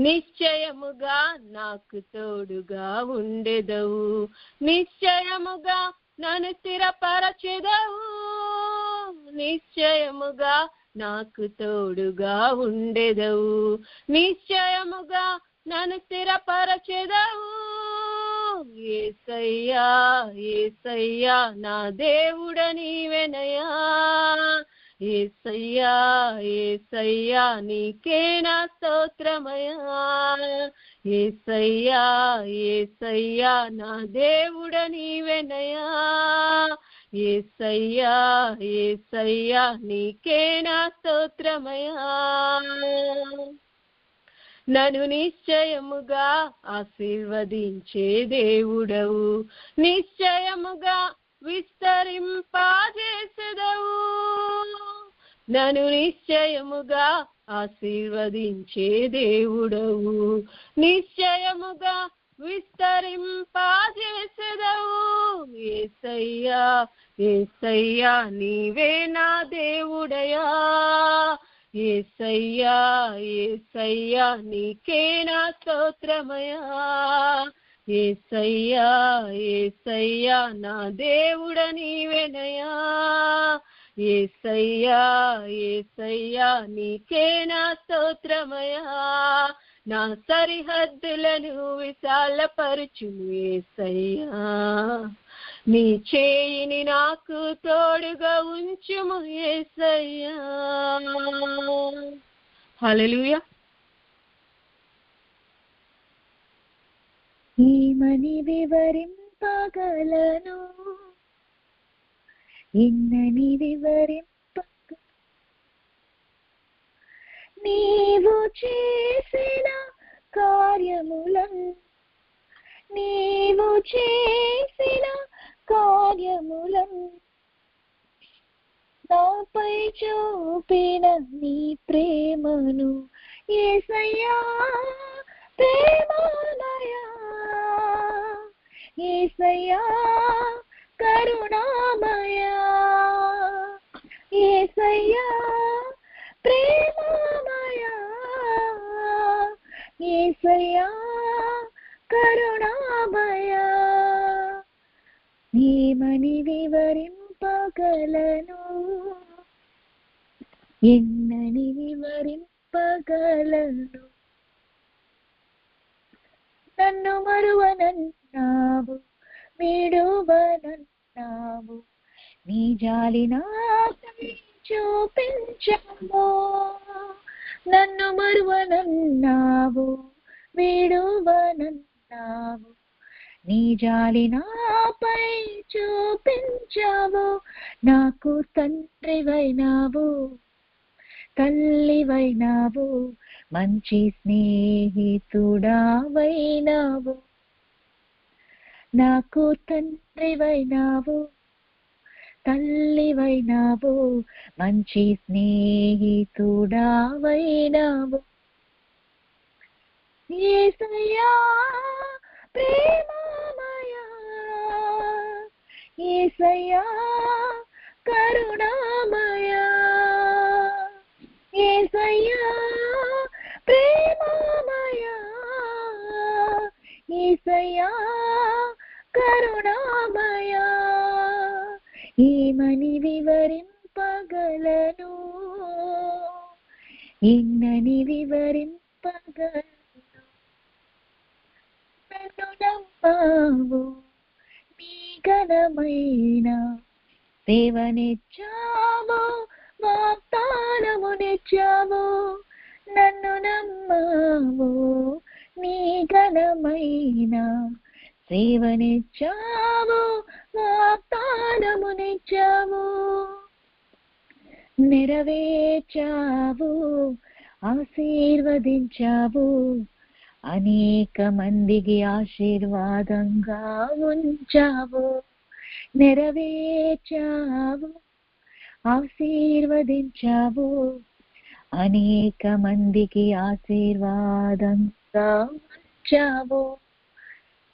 నిశ్చయముగా నాకు తోడుగా ఉండెదవు, నిశ్చయముగా నన్ను స్థిరపరచెదవు, నిశ్చయముగా నాకు తోడుగా ఉండెదవు, నిశ్చయముగా నన్ను స్థిరపరచెదవు. యేసయ్యా యేసయ్యా నా దేవుడ నీవెనయా, యేసయ్యా యేసయ్యా నీకే నా స్తోత్రమయా, యేసయ్యా యేసయ్యా నా దేవుడ నీవెనయా, యేసయ్యా యేసయ్యా నీకే నా స్తోత్రమయా. నన్ను నిశ్చయముగా ఆశీర్వదించే దేవుడవు, నిశ్చయముగా విస్తరింపజేసెదవు, నన్ను నిశ్చయముగా ఆశీర్వదించే దేవుడవు, నిశ్చయముగా విస్తరింపజేసెదవు. యేసయ్యా యేసయ్యా నీవే నా దేవుడయా, యేసయ్యా యేసయ్యా నీకే నా స్తోత్రమయా, యేసయ్యా యేసయ్యా నా దేవుడ నీవెనయా, యేసయ్యా యేసయ్యా నీకే నా స్తోత్రమయా. నా సరిహద్దులను విశాలపరచుము యేసయ్యా, నీ చేయిని నాకు తోడుగా ఉంచుము యేసయ్యా. హల్లెలూయా. ఏమని వివరింపగలను, ఎన్నని వివరింపగ, నీవు చేసిన కార్యములను, నీవు చేసిన కార్యములను, నాపై చూపిన నీ ప్రేమను, యేసయ్యా ప్రేమమయా, యేసయ్యా కరుణామయా, యేసయ్యా ప్రేమమయా, యేసయ్యా కరుణామయా. ఏమని వివరింపగలను, ఎన్నని వివరింపగలను, నన్ను మరువనన్నావు, విడువనన్నావు, నీ జాలి నాపై చూపించావు, నన్ను మరువనన్నావు, విడువనన్నావు, నీ జాలి నాపై చూపించావు. నాకు తండ్రివైనావు, తల్లివైనావు, మంచి స్నేహితుడావైనావు, నాకు తండ్రివైనావు, తల్లివైనావు, మంచి స్నేహితుడావైనావు. యేసయ్యా ప్రేమమయా, యేసయ్యా కరుణామయా, యేసయ్యా కరుణామయా ఏమని వివరింపగలను, ఎన్నని వివరింపగలను. నన్ను నమ్మావు, నీ ఘనమైన సేవనిచ్చావు, వాగ్దానమునిచ్చావు. నన్ను నమ్మావు, నీ ఘనమైన సేవనిచ్చావు, వాగ్దానమునిచ్చావు. నెరవేర్చావు, ఆశీర్వదించావు, అనేక మందికి ఆశీర్వాదంగా ఉంచావు. నెరవేర్చావు, ఆశీర్వదించావు, అనేక మందికి ఆశీర్వాదంగా ఉంచావు.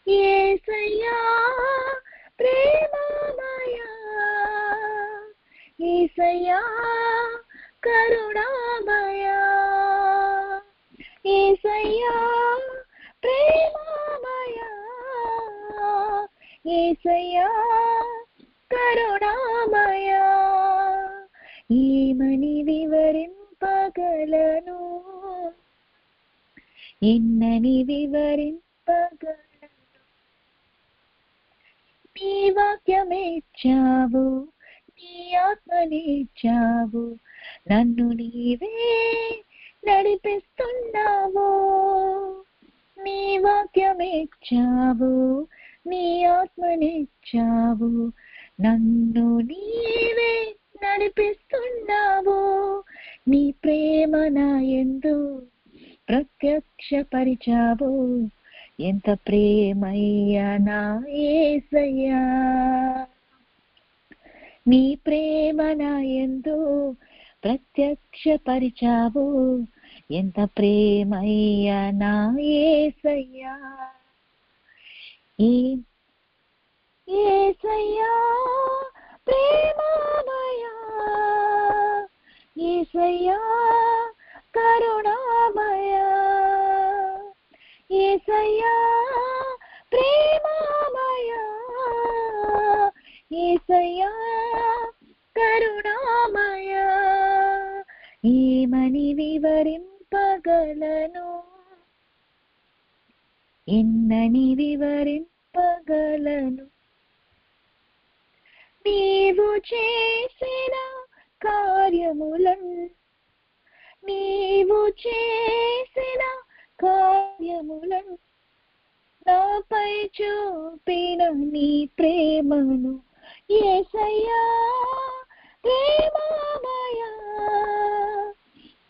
యేసయ్యా ప్రేమమయా, యేసయ్యా కరుణామయా, యేసయ్యా ప్రేమమయా, యేసయ్యా కరుణామయా ఏమని వివరింపగలను, ఎన్నని వివరింపగలను. నీ వాక్యమిచ్చావు, నీ ఆత్మనిచ్చావు, నన్ను నీవే నడిపిస్తున్నావు. నీ వాక్యమిచ్చావు, నీ ఆత్మనిచ్చావు, నన్ను నీవే నడిపిస్తున్నావు. నీ ప్రేమ నా యందు ప్రత్యక్షపరిచావు, ఎంత ప్రేమయ్యా నా యేసయ్యా. నీ ప్రేమ నా యందు ప్రత్యక్షపరిచావు, ఎంత ప్రేమయ్యా నా యేసయ్యా. యేసయ్యా ప్రేమమయా, యేసయ్యా కరుణామయా, యేసయ్యా ప్రేమమయా, యేసయ్యా కరుణామయా ఏమని వివరింపగలను, ఎన్నని వివరింపగలను. నీవు చేసిన కార్యములను, నీవు చేసిన కార్యములను, నాపై చూపిన నీ ప్రేమను, యేసయ్యా ప్రేమమయా,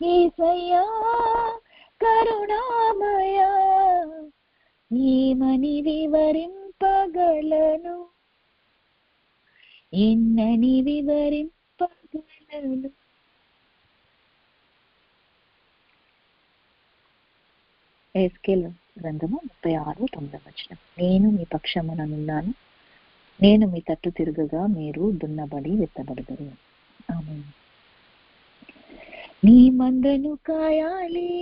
యేసయ్యా కరుణామయా ఏమని వివరింపగలను, ఎన్నని వివరింపగలను. ఎస్కేల్ గ్రంథము 36:9. నేను మీ పక్షముననున్నాను, నేను మీ తట్టు తిరుగగా మీరు దున్నబడి విత్తబడదురు. ఆమేన్. నీ మందను కాయాలి,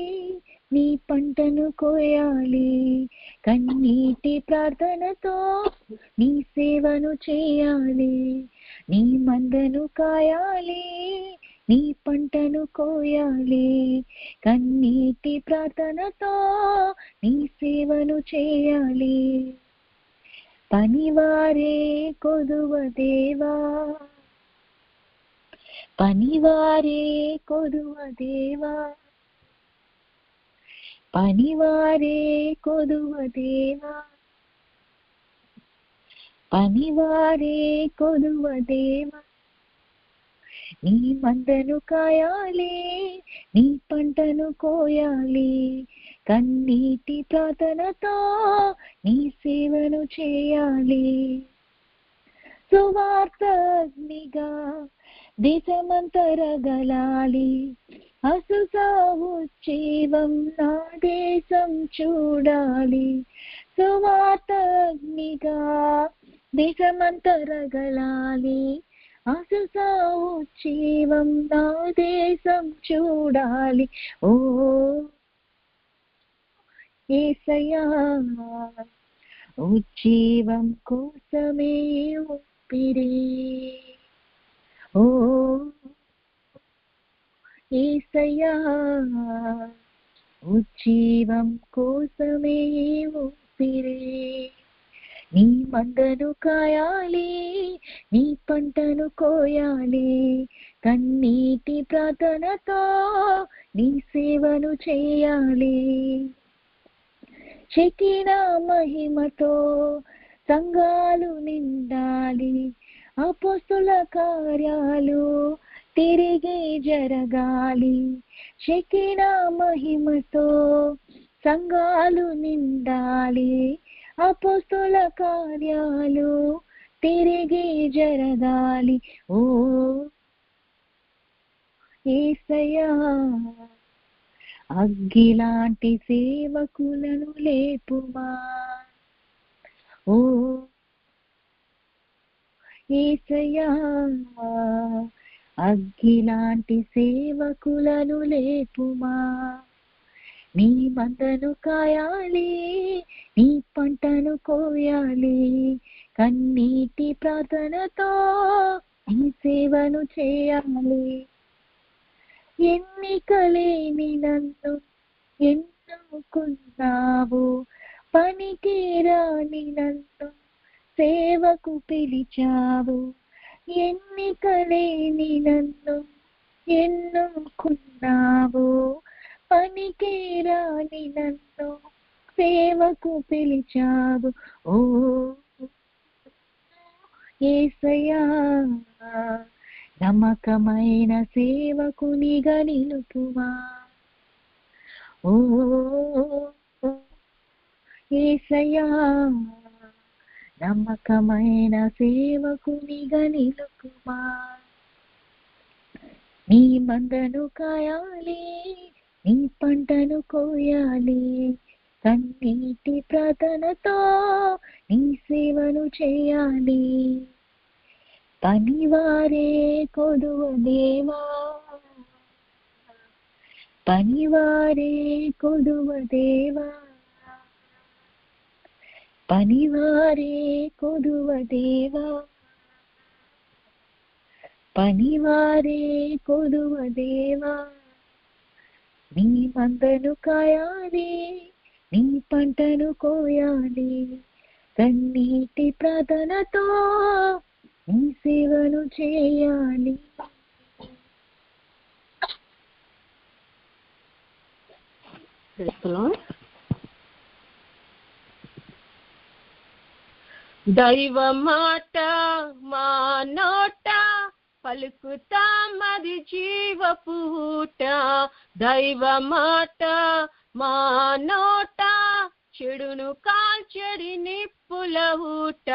నీ పంటను కోయాలి, కన్నీటి ప్రార్థనతో నీ సేవను చేయాలి. నీ మందను కాయాలి, నీ పంటను కోయాలి, కన్నీటి ప్రార్థనతో నీ సేవను చేయాలి. పనివారే కొదువ దేవా, పనివారే కొదువ దేవా, పనివారే కొదువ దేవా, పనివారే కొదువ దేవా. నీ మందను కాయాలి, నీ పంటను కోయాలి, కన్నీటి ప్రార్థనతో నీ సేవను చేయాలి. సువార్త అగ్నిగా దేశమంతరగలాలి, అసుసావుజ్జీవం నా దేశం చూడాలి. సువార్త అగ్నిగా దేశమంతరగలాలి, అసుసావుజ్జీవం నా దేశం చూడాలి. ఓ యేసయ్యా ఉజ్జీవం కోసమే ఊపిరి. ఓ యేసయ్యా, ఉజ్జీవం కోసమే ఊపిరి. నీ మందను కాయాలి, నీ పంటను కోయాలి, కన్నీటి ప్రార్థనతో నీ సేవను చేయాలి. చెక్కిన మహిమతో సంఘాలు నిండాలి, అపోస్తుల కార్యాలు తిరిగి జరగాలి. చెక్కిన మహిమతో సంఘాలు నిండాలి, అపోస్తుల కార్యాలు తిరిగి జరగాలి. ఓ యేసయ్యా, అగ్గిలాంటి సేవకులను లేపుమా. ఓ యేసయ్యా, అగ్గిలాంటి సేవకులను లేపుమా. నీ మందను కాయాలి, నీ పంటను కోయాలి, కన్నీటి ప్రార్థనతో నీ సేవను చేయాలి. ఎన్నికలేని నన్ను ఎన్నుకున్నావు, పనికి రాని నన్ను సేవకు పిలిచావు. ఎన్నికలేని నన్ను ఎన్నుకున్నావు, పనికి రాని నన్ను సేవకు పిలిచావు. ఓ యేసయ్యా, నమ్మకమైన సేవకునిగా నిలుపుమా. ఓ యేసయ్యా, నమ్మకమైన సేవకునిగా నిలుపుమా. నీ మందను కాయాలి, నీ పంటను కోయాలి, కన్నీటి ప్రార్థనతో నీ సేవను చేయాలి. పనివారే కొదువ దేవా, పనివారే కొదువ దేవా, పనివారే కొదువ దేవా, పనివారే కొదువ దేవా. నీ మందను కాయాలి, నీ పంటను కోయాలి, కన్నీటి ప్రార్థనతో నీ సేవను చేయాలి. దైవ మాట మా నోట పలుకుతామది జీవపూట. దైవ మాట మా నోట చెడును కాల్చెడి నిప్పుల ఊట.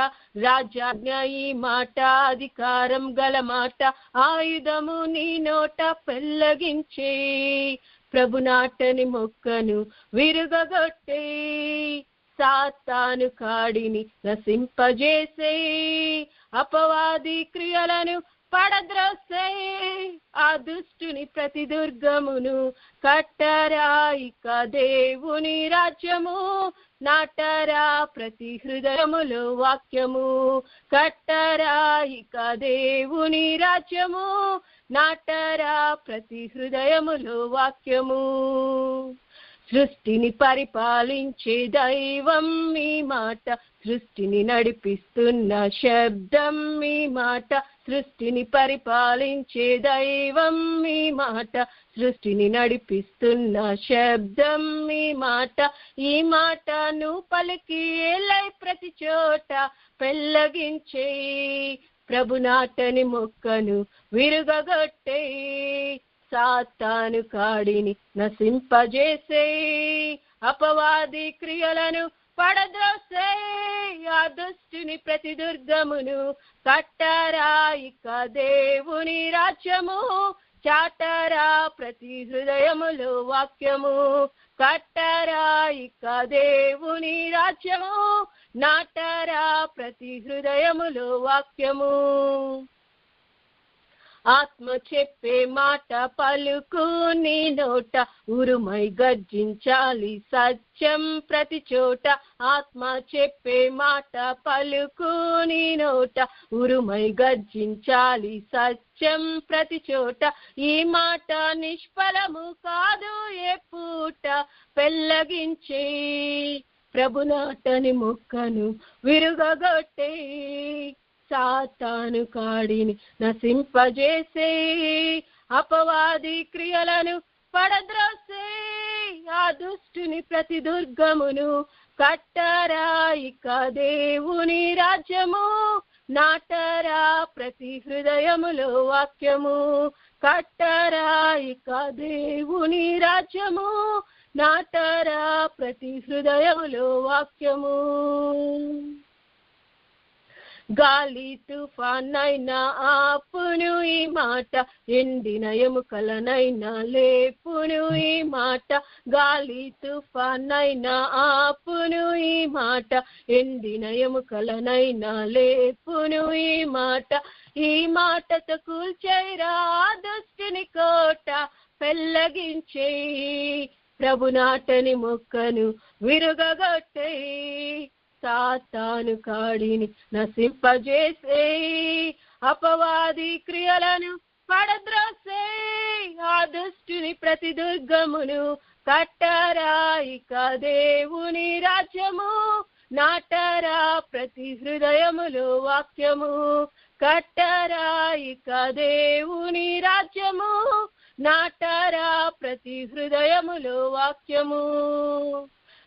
రాజాజ్ఞ ఈ మాట అధికారం గల మాట, ఆయుధము నీ నోట పెళ్ళగించే. ప్రభు నాటని మొక్కను విరుగగొట్టే, సాతాను కాడిని నశింపజేసే, అపవాది క్రియలను పడద్రోసే. ఆ దుష్టుని ప్రతి దుర్గమును కట్టరా, ఇక దేవుని రాజ్యము నాటరా ప్రతి హృదయములో వాక్యము. కట్టరా, ఇక దేవుని రాజ్యము నాటరా ప్రతి హృదయములో వాక్యము. సృష్టిని పరిపాలించే దైవం మీ మాట, సృష్టిని నడిపిస్తున్న శబ్దం మీ మాట. సృష్టిని పరిపాలించే దైవం మీ మాట, సృష్టిని నడిపిస్తున్న శబ్దం మీ మాట. ఈ మాటను పలికి ఏలై ప్రతి చోట పెళ్ళగించే, ప్రభు నాటని మొక్కను విరుగగొట్టే, సాతాను కాడిని నశింపజేసే, అపవాది క్రియలను పడద్రోసే. ఆ దుష్టుని ప్రతి దుర్గమును కట్టరా, ఇక దేవుని రాజ్యము చాటరా ప్రతి హృదయములో వాక్యము. కట్టరా, ఇక దేవుని రాజ్యము నాటరా ప్రతి హృదయములో వాక్యము. ఆత్మ చెప్పే మాట పలుకు నీ నోట, ఉరుమై గర్జించాలి సత్యం ప్రతి చోట. ఆత్మ చెప్పే మాట పలుకు నీ నోట, ఉరుమై గర్జించాలి సత్యం ప్రతి చోట. ఈ మాట నిష్ఫలము కాదు ఏ పూట, పెళ్ళగించే ప్రభునాటని మొక్కను విరుగగొట్టే, సాతాను కాడిని నశింపజేసే, అపవాది క్రియలను పడద్రోసే, ఆ దుష్టుని ప్రతి దుర్గమును కట్టరా ఇక దేవుని రాజ్యము. నాటరా ప్రతి హృదయములో వాక్యము, కట్టరా ఇక దేవుని రాజ్యము. నాటరా ప్రతి హృదయములో వాక్యము. గాలి తుఫానైనా ఆపును ఈ మాట, ఎండిన ఎముకలనైనా లేపును ఈ మాట. గాలి తుఫానైనా ఆపును ఈ మాట, ఎండిన ఎముకలనైనా లేపును ఈ మాట. ఈ మాటతో కూల్చేరా దుష్టుని కోట, పెళ్ళగించే ప్రభునాటని మొక్కను విరుగగొట్టే, సాతాను కాడిని నశింపజేసే, అపవాది క్రియలను పడద్రోసే, ఆ దుష్టుని ప్రతి దుర్గమును కట్టరా ఇక దేవుని రాజ్యము. నాటరా ప్రతి హృదయములో వాక్యము, కట్టరా ఇక దేవుని రాజ్యము. నాటరా ప్రతి హృదయములో వాక్యము.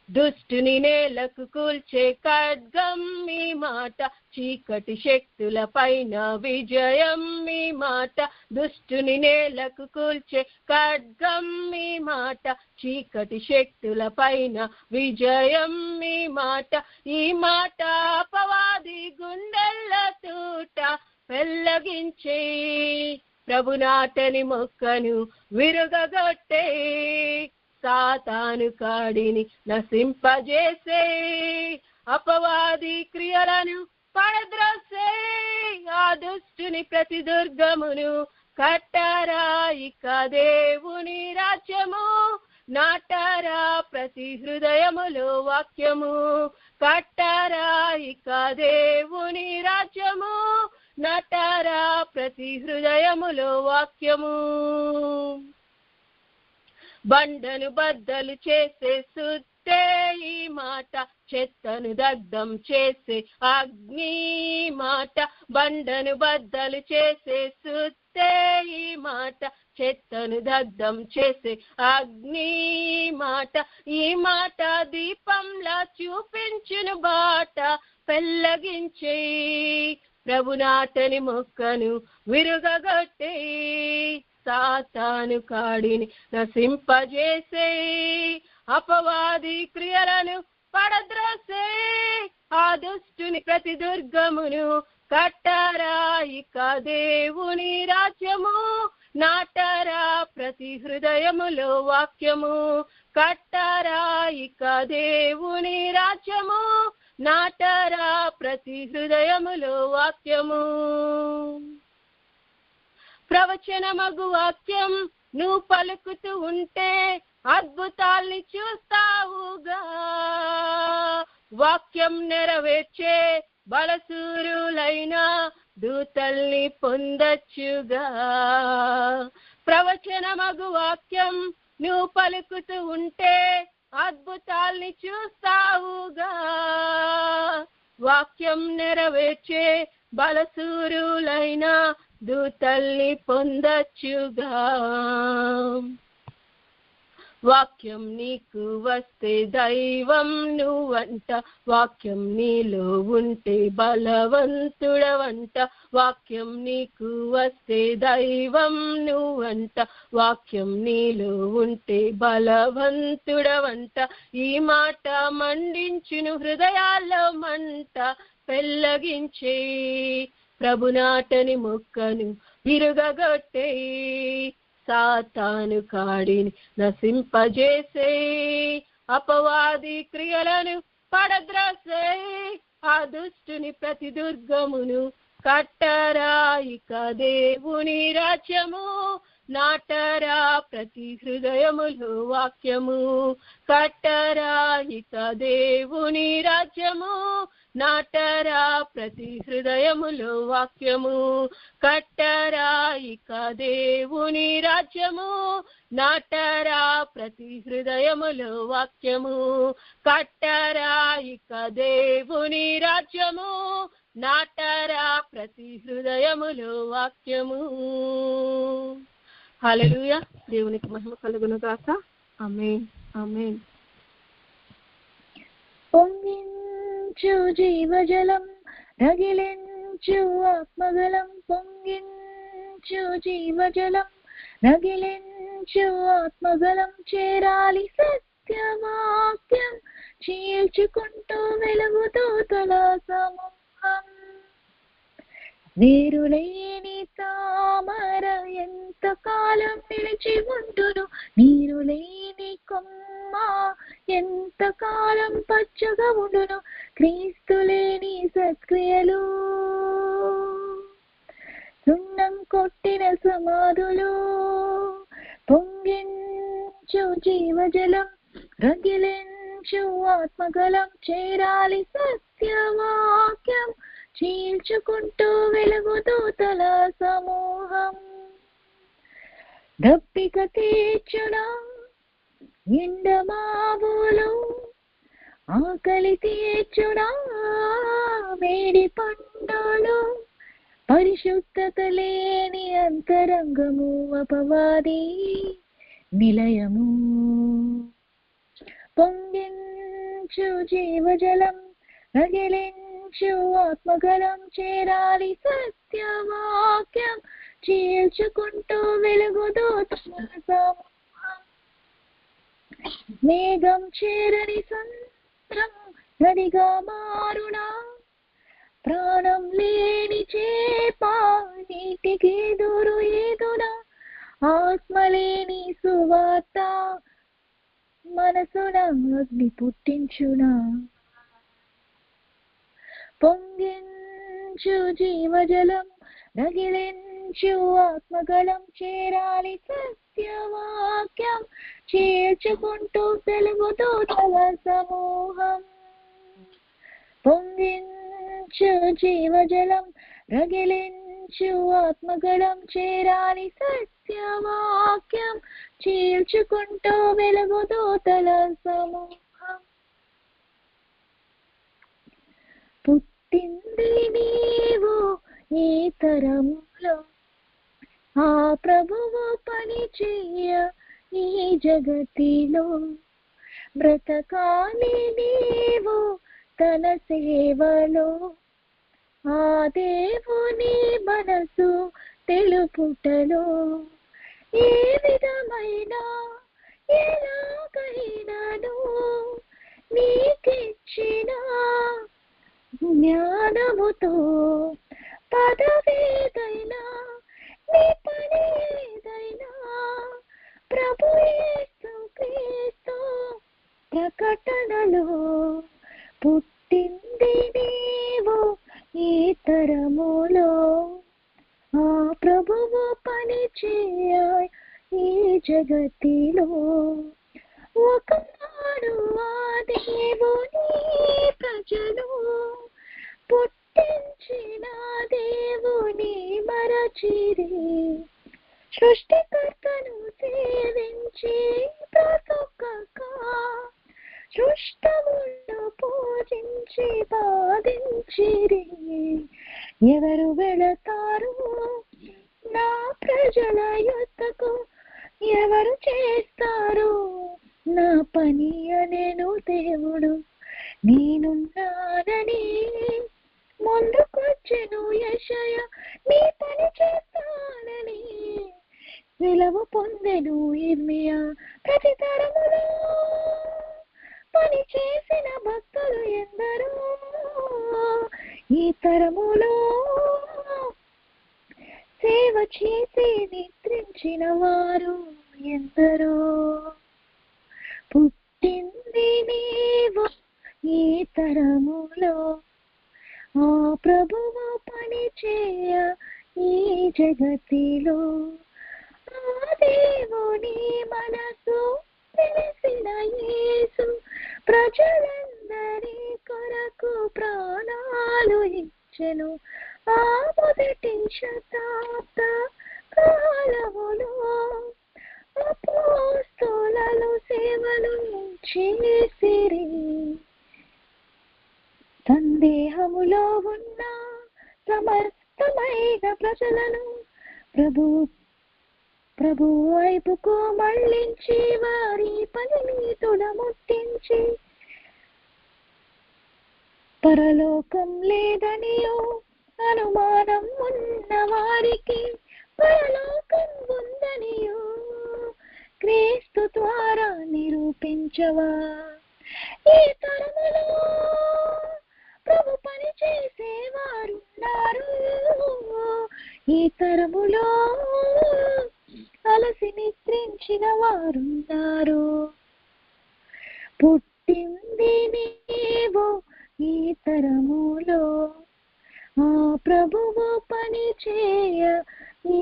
దుష్టుని నేలకు కూల్చే ఖడ్గం మీ మాట, చీకటి శక్తుల పైన విజయం మీ మాట. దుష్టుని నేలకు కూల్చే ఖడ్గం మీ మాట, చీకటి శక్తుల పైన విజయం మీ మాట. ఈ మాట అపవాది గుండెల్ల తూట, పెళ్ళగించే ప్రభునాటని మొక్కను విరుగగొట్టే, సాతాను కాడిని నశింపజేసే, అపవాది క్రియలను పడద్రోసే, ఆ దుష్టుని ప్రతి దుర్గమును కట్టరా ఇక దేవుని రాజ్యము. నాటరా ప్రతి హృదయములో వాక్యము, కట్టరా ఇక దేవుని రాజ్యము. నాటరా ప్రతి హృదయములో వాక్యము. బండను బద్దలు చేసే సుత్తే ఈ మాట, చెత్తను దగ్ధం చేసే అగ్ని మాట. బండను బద్దలు చేసే సుత్తే ఈ మాట, చెత్తను దగ్ధం చేసే అగ్ని మాట. ఈ మాట దీపంలా చూపించును బాట, పెళ్ళగించే ప్రభునాటని మొక్కను విరుగగొట్టే, సాతాను కాడిని నశింపజేసే, అపవాది క్రియలను పడద్రోసే, ఆ దుష్టుని ప్రతి దుర్గమును కట్టరా ఇక దేవుని రాజ్యము. నాటరా ప్రతి హృదయములో వాక్యము, కట్టరా ఇక దేవుని రాజ్యము. నాటరా ప్రతి హృదయములో వాక్యము. ప్రవచనమగు వాక్యం నువ్వు పలుకుతూ ఉంటే అద్భుతాల్ని చూస్తావుగా, వాక్యం నెరవేర్చే బలసూరులైన దూతల్ని పొందొచ్చుగా. ప్రవచనమగు వాక్యం నువ్వు పలుకుతూ ఉంటే అద్భుతాల్ని చూస్తావుగా, వాక్యం నెరవేర్చే బలసూరులైన దూతల్ని పొందొచ్చుగా. వాక్యం నీకు వస్తే దైవం నువ్వంట, వాక్యం నీలో ఉంటే బలవంతుడవంట. వాక్యం నీకు వస్తే దైవం నువ్వంట, వాక్యం నీలో ఉంటే బలవంతుడవంట. ఈ మాట మండించును హృదయాల్లో మంట, పెళ్ళగించే ప్రభునాటని మొక్కను విరుగగొట్టే, సాతాను కాడిని నశింపజేసే, అపవాది క్రియలను పడద్రోసే, ఆ దుష్టుని ప్రతి దుర్గమును కట్టరా ఇక దేవుని రాజ్యము, నాటరా ప్రతి హృదయములు వాక్యము. కట్టరా ఇక దేవుని రాజ్యము, నాటరా ప్రతి హృదయములు వాక్యము. కట్టరా ఇక దేవుని రాజ్యము, నాటరా ప్రతి హృదయములు వాక్యము. కట్టరా ఇక దేవుని రాజ్యము, నాటరా ప్రతి హృదయములు వాక్యము. హల్లెలూయా. దేవునికి మహిమ కలుగును గాక. ఆమేన్, ఆమేన్. పొంగించు జీవజలం, రగిలించు ఆత్మగలం. పొంగించు జీవజలం, రగిలించు ఆత్మగలం. చేరాలి సత్యవాక్యం, చీల్చుకుంటూ వెలుగుతూ తల సమూహం. వేరులేని తామర ఎంతకాలం నిలిచి ఉంటును, నీరు లేని కొమ్మ ఎంతకాలం పచ్చగా ఉండును. క్రీస్తు లేని సత్క్రియలు సున్నం కొట్టిన సమాధులు. పొంగించు జీవజలం, రగిలించు ఆత్మగలం. చేరాలి సత్యవాక్యం, చీల్చుకుంటూ వెలుగుతూ తల సమూహం. దప్పిక తీర్చునా ఎండమావులు, ఆకలి తీర్చునా వేడి పండులు. పరిశుద్ధత లేని అంతరంగము అపవాది నిలయము. పొంగించు జీవజలం, రగిలించు ఆత్మగలం. చేరాలి సత్యవాక్యం, చీల్చుకుంటూ వెలుగుతూ సమూహం. మేఘం చేరని సంద్రం నదిగా మారునా, ప్రాణం లేని చేప నీటికి ఎదురు ఏదునా. ఆత్మలేని సువార్త మనసున అగ్ని పుట్టించునా. పొంగించు జీవజలం, రగిలించు ఆత్మగలం. చేరాలి సత్యవాక్యం, చీల్చుకుంటూ వెలుగుతూ తల సమూహం. పొంగించు జీవజలం, రగిలించు ఆత్మగలం. చేరాలి సత్యవాక్యం, చీల్చుకుంటూ వెలుగుతూ తల సమూహం. పుట్టింది నీవు ఈ తరములో, ఆ ప్రభువు పని చెయ్య ఈ జగతిలో. బ్రతకాలి నీవు తన సేవలో, ఆ దేవుని మనసు తెలుపుటలో. ఏ విధమైన ఎలాగైనాను నీకిచ్చిన జ్ఞానముతో, పదవేదైనా నీ పని ఏదైనా, ప్రభు యేసు క్రీస్తు ప్రకటనలో. పుట్టింది నీవు ఈ తరములో, ఆ ప్రభువు పని చేయ ఈ జగతిలో. ఒకనాడు ఆ దేవుని ప్రజలు పుట్టించిన దేవుని మరచిరి. సృష్టికర్తను సేవించి బ్రతుకక, సృష్టమును పూజించి బాధించిరి. ఎవరు వెళతారు నా ప్రజల యొద్దకు, ఎవరు చేస్తారు నా పని అనేను దేవుడు. నేనున్నానని ముందుకొచ్చెను యెషయా, నీ పని చేస్తానని విలువ పొందెను ఇర్మియా. ప్రతి తరములో పని చేసిన భక్తులు ఎందరో, ఈ తరములో సేవ చేసి నిద్రించిన వారు ఎందరో. పుట్టింది నీవు ఈ తరములో, ఆ ప్రభువు పని పని చేయ ఈ జగతిలో ఆ దేవుని మనసు తెలిసిన యేసు ప్రజలందరి కొరకు ప్రాణాలు ఇచ్చెను. ఆ మొదటి శతాబ్ద కాలములో అపోస్తలులు సేవలు చేసిరి. సందేహములో ఉన్న సమస్తమైన ప్రజలను ప్రభు వైపుకు మళ్ళించి వారి పనిని తుడముట్టించి పరలోకం లేదనియో అనుమానం ఉన్న వారికి పరలోకం ఉందనియో క్రీస్తు ద్వారా నిరూపించవా. ఈ తరములో ప్రభు పని చేసేవారున్నారు. ఈ తరములో అలసి నిద్రించిన వారున్నారు. పుట్టింది నీవు ఈ తరములో ఆ ప్రభువు పని చేయ ఈ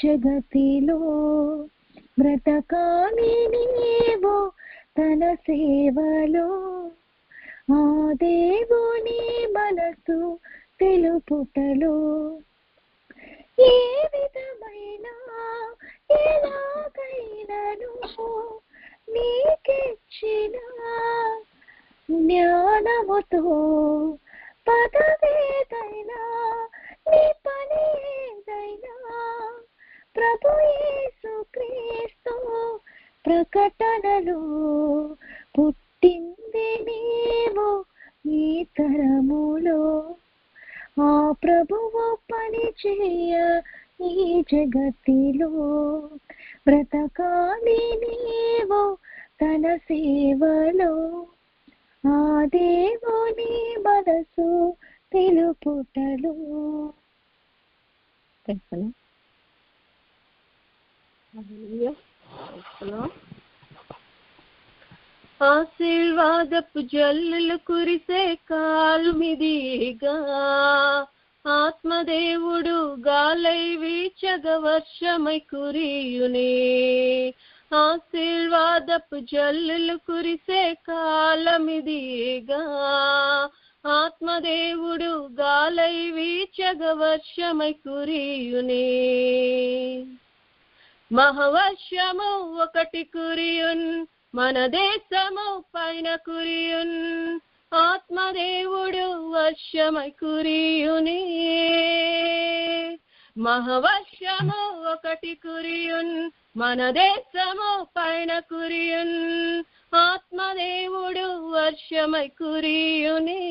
జగతిలో బ్రతకాలి నీవు తన సేవలో ఆ దేవుని మనసు తెలుపుటలో ఏ విధమైన ఎలాగైనను నీకిచ్చిన జ్ఞానముతో పదవేదైనా నీ పని ఏదైనా ప్రభు యేసు క్రీస్తు ప్రకటనలో పుట్టింది నీవు ఈ తరములో ఆ ప్రభువు పని చేయ ఈ జగతిలో బ్రతకాలి నీవు తన సేవలో ఆ దేవుని మనసు తెలుపుటలు. ఆశీర్వాదపు జల్లులు కురిసే కాలుమిదిగా ఆత్మదేవుడు గాలై వీచగ వర్షమై కురియునే. ఆశీర్వాదపు జల్లులు కురిసే కాలమిదిగా ఆత్మదేవుడు గాలై వీచగ వర్షమై కురియునే. మహవర్షము ఒకటి కురియున్ మన దేశము పైన కురియున్ ఆత్మదేవుడు వర్షమై కురియునే. మహవర్షము ఒకటి కురియున్ మన దేశము పైన కురియున్ ఆత్మదేవుడు వర్షమై కురియునే.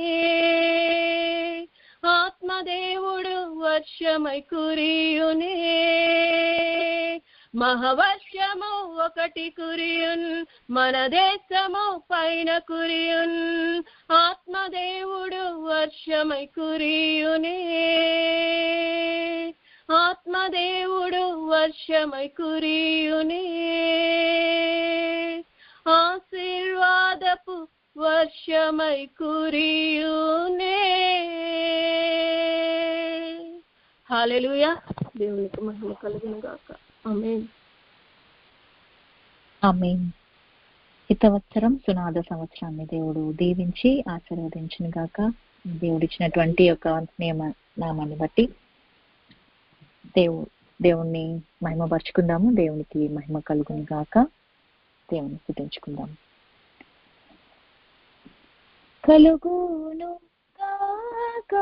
ఆత్మదేవుడు వర్షమై కురియునే. మహవర్షము ఒకటి కురియున్ మన దేశము పైన కురియున్ ఆత్మదేవుడు వర్షమై కురియునే. ఆత్మదేవుడు వర్షమై కురియునే. ఆశీర్వాదపు వర్షమై కురియునే. హల్లెలూయా. దేవునికి మహిమ కలుగును గాక. ఆమేన్. ఆమేన్. హితవత్సరం సునాద సంవత్సరాన్ని దేవుడు దీవించి ఆశీర్వదించును గాక. దేవుడిచ్చినటువంటి యొక్క నామాన్ని బట్టి దేవుణ్ణి మహిమపరుచుకుందాము. దేవునికి మహిమ కలుగును గాక. దేవుని స్తుతించుకుందాం. కలుగును గాక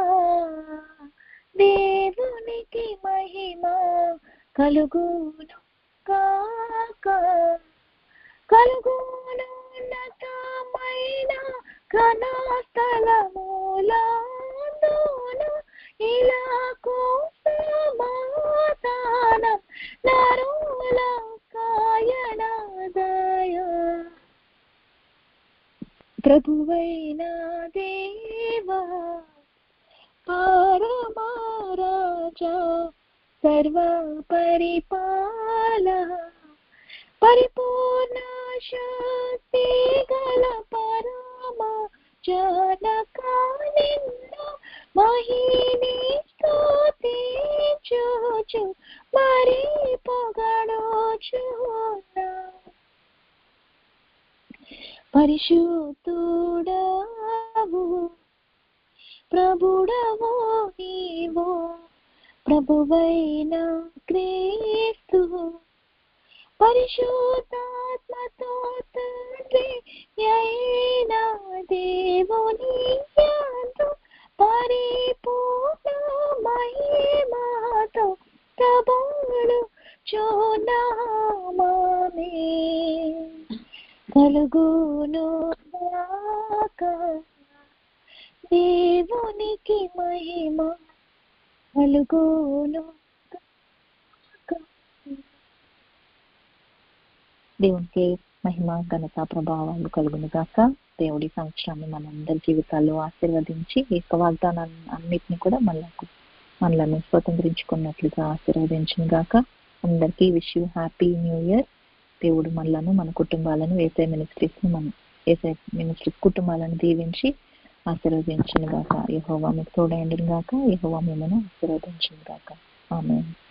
దేవునికి మహిమ కలుగును గాక. కలుగును ఉన్నతమైన ఘనస్థలములందున ఇలాకు సమాధానం నరుల కాయనదయ. ప్రభువైన దేవా పరమారాజా సర్వ పరిపాల పరిపూర్ణ శక్తి గల పరమ జనక నిన్న మహిని స్తోత్ర పరిశుద్ధుడవు ప్రభుడవో నీవో ప్రభువైన క్రీస్తు పరిశుద్ధాత్మతో తండ్రి అయిన దేవుని యందు పరిపూర్ణ మహిమతో ప్రభుడు చున్నామని కలుగును గాక దేవునికి మహిమ కలుగును గాక. దేవునికి మహిమ ఘనత ప్రభావాలు కలుగును గాక. దేవుడి సంవత్సరాన్ని మనందరి జీవితాల్లో ఆశీర్వదించి ఈ యొక్క వాగ్దానాన్ని అన్నిటిని కూడా మనలను స్వతంత్రించుకున్నట్లుగా ఆశీర్వదించును గాక. అందరికీ wish you happy new year. దేవుడు మనలను మన కుటుంబాలను ఏసఐ మినిస్ట్రీస్ కుటుంబాలను దీవించి ఆశీర్వదించును గాక. యెహోవా మీకు తోడైండును గాక. యెహోవా మిమ్మల్ని ఆశీర్వదించును గాక. ఆమేన్.